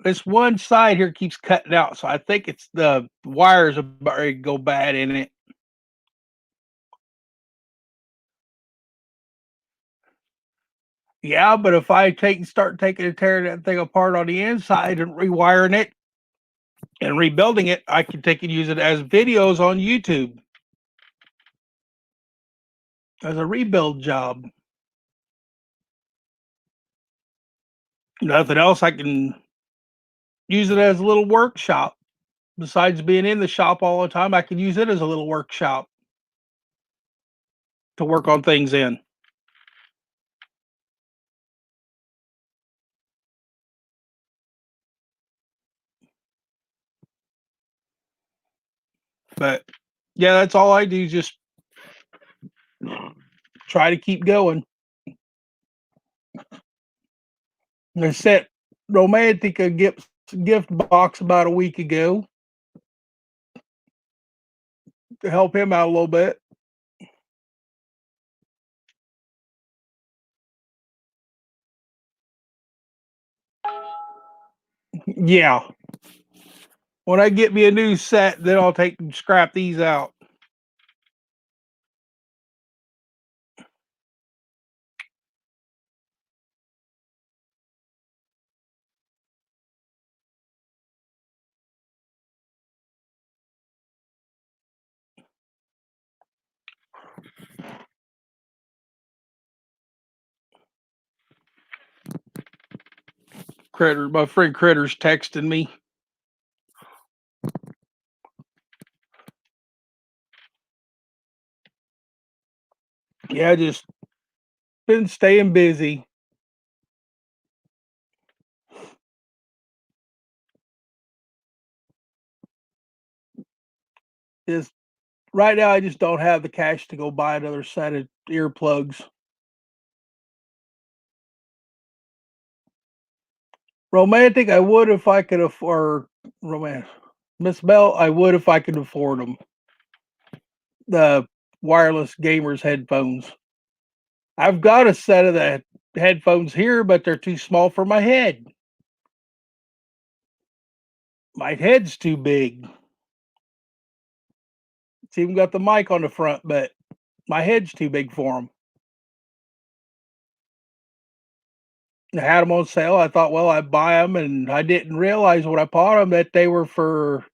This one side here keeps cutting out, so I think it's the wires about ready to go bad in it. Yeah, but if I start taking and tearing that thing apart on the inside and rewiring it and rebuilding it, I can take and use it as videos on YouTube as a rebuild job. Nothing else, I can use it as a little workshop. Besides being in the shop all the time, I can use it as a little workshop to work on things in. But yeah, that's all I do. Just try to keep going. I sent Romantic a gift box about a week ago to help him out a little bit. Yeah. When I get me a new set, then I'll take and scrap these out. My friend Critter's texting me. Yeah, just been staying busy. Just right now, I just don't have the cash to go buy another set of earplugs. Romantic, I would if I could afford romance. Miss Bell, I would if I could afford them. The wireless gamers headphones. I've got a set of the headphones here, but they're too small for my head. My head's too big. It's even got the mic on the front, but my head's too big for them. I had them on sale. I thought, well, I'd buy them, and I didn't realize when I bought them that they were for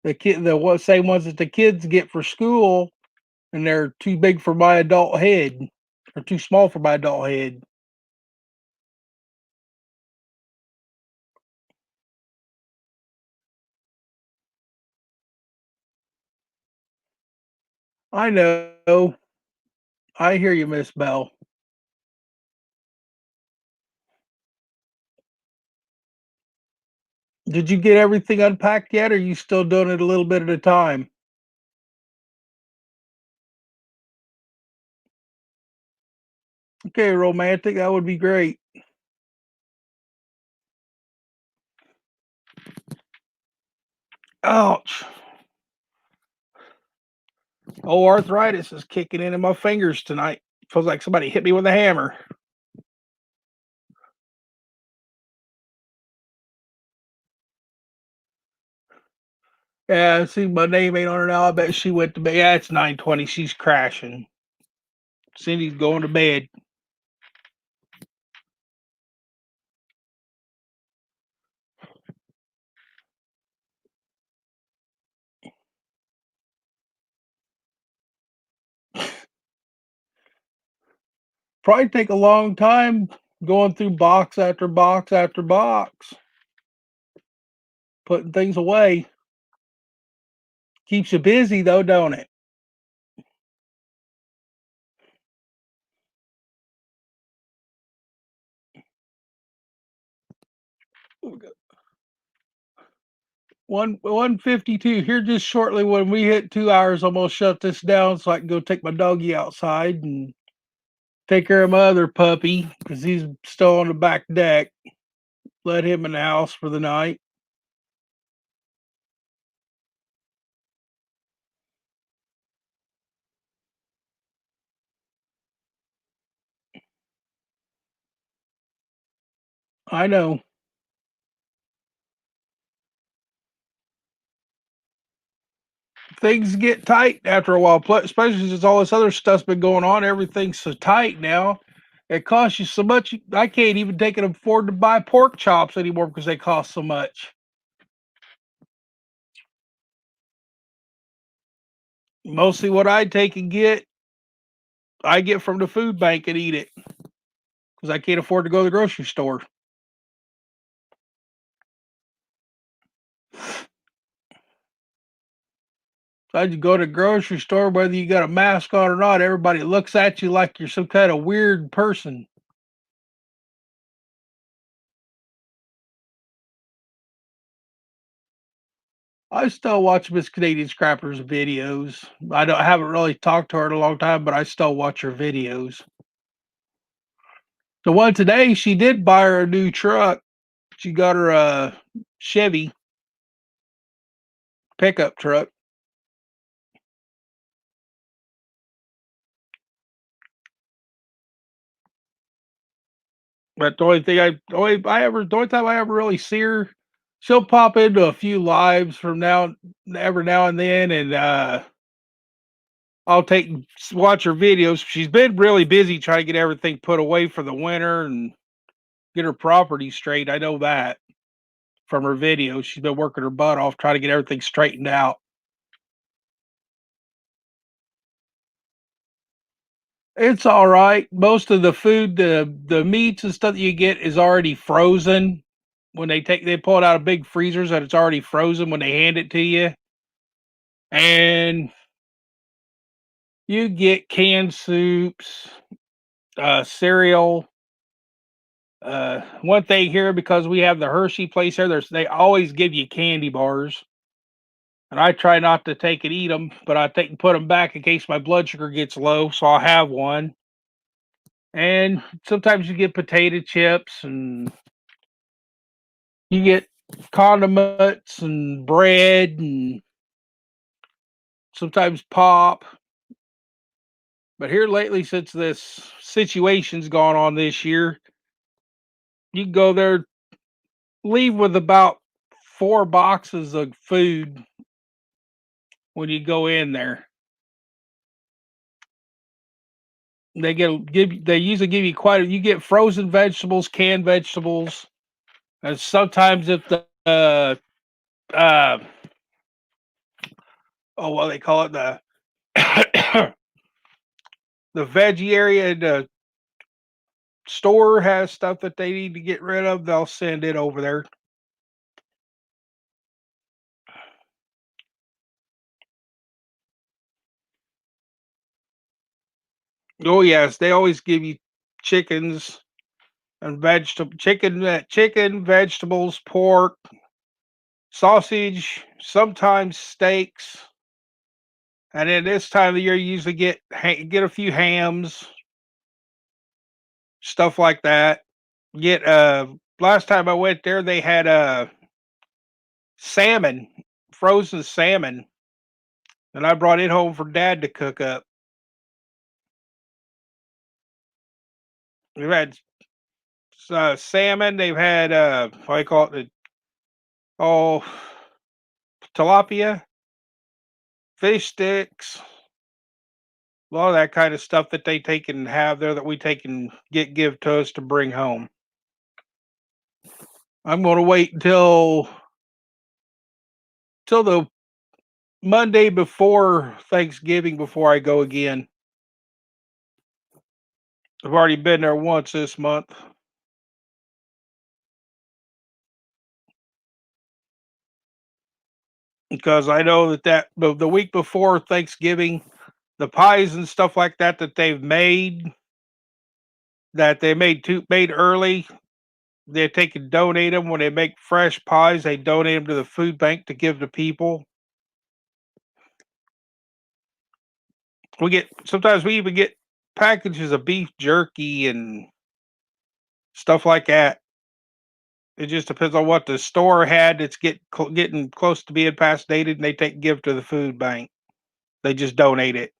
the same ones that the kids get for school, and they're too big for my adult head, or too small for my adult head. I know. I hear you, Miss Bell. Did you get everything unpacked yet, or are you still doing it a little bit at a time? Okay, romantic. That would be great. Ouch. Oh, arthritis is kicking in my fingers tonight. Feels like somebody hit me with a hammer. Yeah, see, my name ain't on her now. I bet she went to bed. Yeah, it's 9:20. She's crashing. Cindy's going to bed. Probably take a long time going through box after box after box, putting things away. Keeps you busy though, don't it? One 152 here just shortly. When we hit 2 hours, I'm gonna shut this down so I can go take my doggy outside and take care of my other puppy because he's still on the back deck. Let him in the house for the night. I know. Things get tight after a while, especially since all this other stuff's been going on. Everything's so tight now. It costs you so much. I can't even take it afford to buy pork chops anymore because they cost so much. Mostly what I take and get, I get from the food bank and eat it because I can't afford to go to the grocery store. So you go to the grocery store, whether you got a mask on or not, everybody looks at you like you're some kind of weird person. I still watch Miss Canadian Scrapper's videos. I haven't really talked to her in a long time, but I still watch her videos. The one today, she did buy her a new truck. She got her a Chevy pickup truck. But the only time I ever really see her, she'll pop into a few lives from now every now and then, and I'll watch her videos. She's been really busy trying to get everything put away for the winter and get her property straight. I know that from her videos. She's been working her butt off trying to get everything straightened out. It's all right. Most of the food, the meats and stuff that you get is already frozen. When they pull it out of big freezers and it's already frozen when they hand it to you. And you get canned soups, cereal. One thing here, because we have the Hershey place here, they always give you candy bars. And I try not to take and eat them, but I take and put them back in case my blood sugar gets low, so I'll have one. And sometimes you get potato chips and you get condiments and bread and sometimes pop. But here lately, since this situation's gone on this year, you can go there, leave with about 4 boxes of food when you go in there. They usually give you you get frozen vegetables, canned vegetables, and sometimes if the uh oh, what they call it, the the veggie area in the store has stuff that they need to get rid of, they'll send it over there. Oh yes, they always give you chickens and chicken, vegetables, pork, sausage, sometimes steaks. And then this time of the year, you usually get a few hams, stuff like that. Get last time I went there, they had salmon, frozen salmon. and I brought it home for Dad to cook up. We've had salmon. They've had what do you call it? Oh, tilapia, fish sticks, a lot of that kind of stuff that they take and have there that we take and give to us to bring home. I'm going to wait till the Monday before Thanksgiving before I go again. I've already been there once this month. Because I know that the week before Thanksgiving, the pies and stuff like that they've made, that they made early, they take and donate them. When they make fresh pies, they donate them to the food bank to give to people. Sometimes we even get packages of beef jerky and stuff like that. It just depends on what the store had that's getting close to being past dated, and they take and give to the food bank. They just donate it.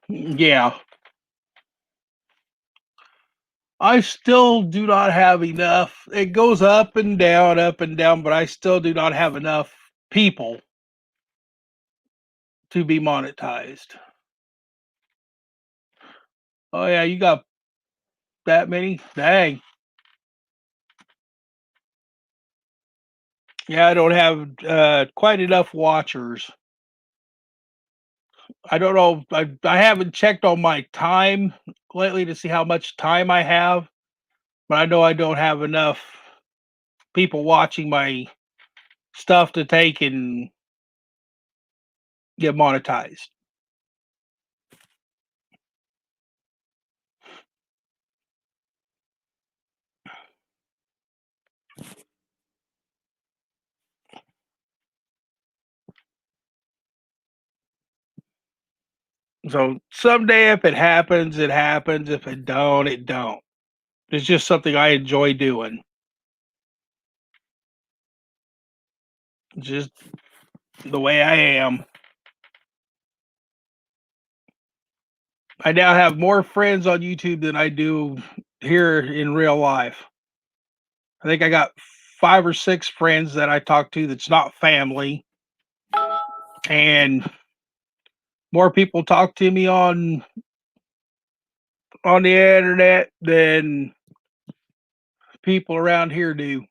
Yeah. I still do not have enough. It goes up and down, but I still do not have enough people to be monetized. Oh yeah, you got that many? Dang. Yeah, I don't have quite enough watchers. I don't know. I haven't checked on my time lately to see how much time I have, but I know I don't have enough people watching my stuff to take and get monetized. So someday if it happens, it happens. If it don't, it don't. It's just something I enjoy doing. Just the way I am. I now have more friends on YouTube than I do here in real life. I think I got 5 or 6 friends that I talk to that's not family, and more people talk to me on the internet than people around here do.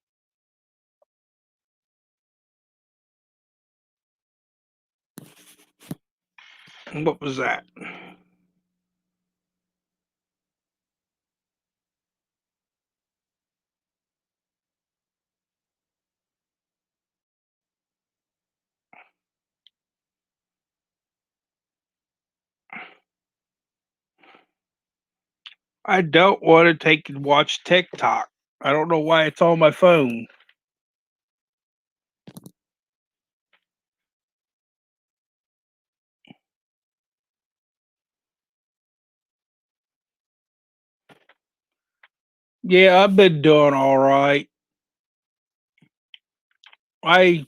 What was that? I don't want to take and watch TikTok. I don't know why it's on my phone. Yeah, I've been doing all right. A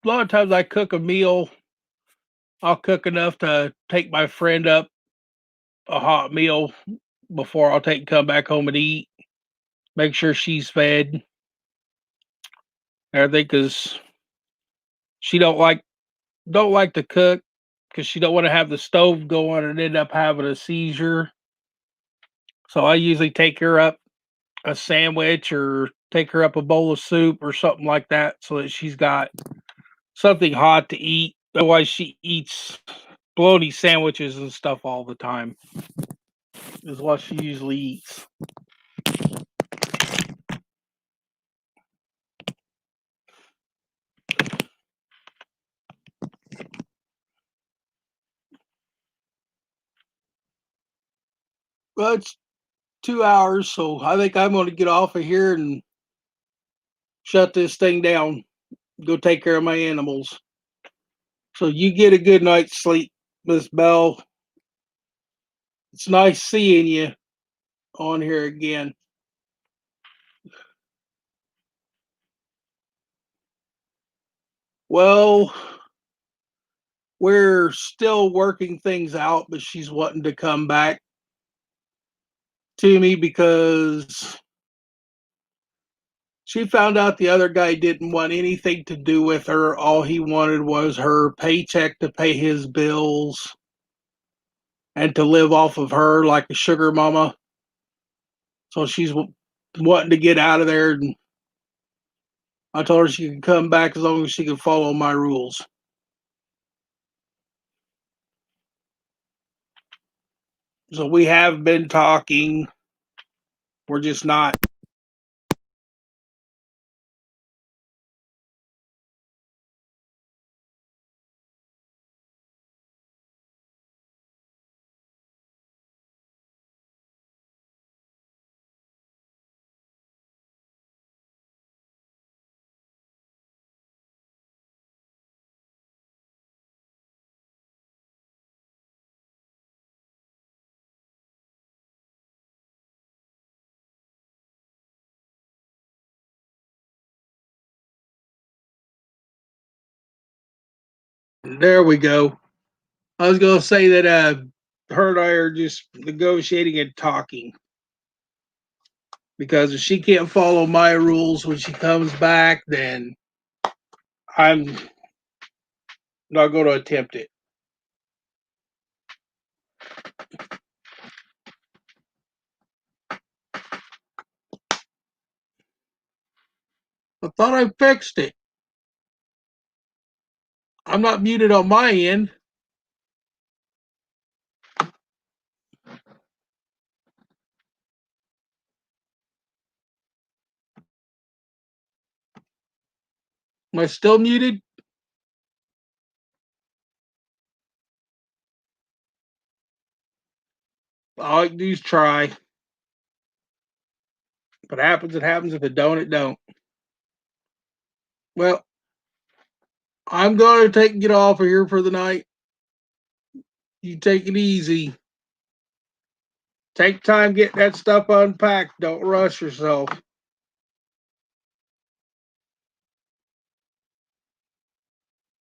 lot of times I cook a meal. I'll cook enough to take my friend up a hot meal before I'll take and come back home and eat. Make sure she's fed. Everything because she don't like to cook because she don't want to have the stove going and end up having a seizure. So I usually take her up a sandwich or take her up a bowl of soup or something like that so that she's got something hot to eat. Otherwise, she eats bologna sandwiches and stuff all the time, is what she usually eats. But it's 2 hours, so I think I'm going to get off of here and shut this thing down. Go take care of my animals. So you get a good night's sleep, Miss Bell. It's nice seeing you on here again. Well, we're still working things out, but she's wanting to come back to me because she found out the other guy didn't want anything to do with her. All he wanted was her paycheck to pay his bills and to live off of her like a sugar mama. So she's wanting to get out of there. And I told her she could come back as long as she could follow my rules. So we have been talking. We're just not. There we go. I was going to say that her and I are just negotiating and talking. Because if she can't follow my rules when she comes back, then I'm not going to attempt it. I thought I fixed it. I'm not muted on my end. Am I still muted? All I can do is try. If it happens, it happens. If it don't, it don't. Well, I'm going to get off of here for the night. You take it easy. Take time getting that stuff unpacked. Don't rush yourself.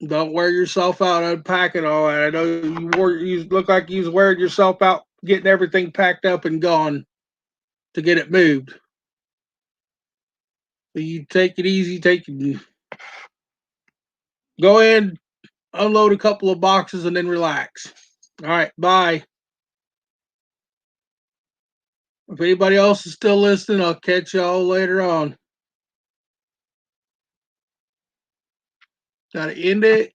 Don't wear yourself out unpacking all that. I know you look like you was wearing yourself out getting everything packed up and gone to get it moved. So you take it easy, go in, unload a couple of boxes, and then relax. All right, bye. If anybody else is still listening, I'll catch y'all later on. Gotta end it.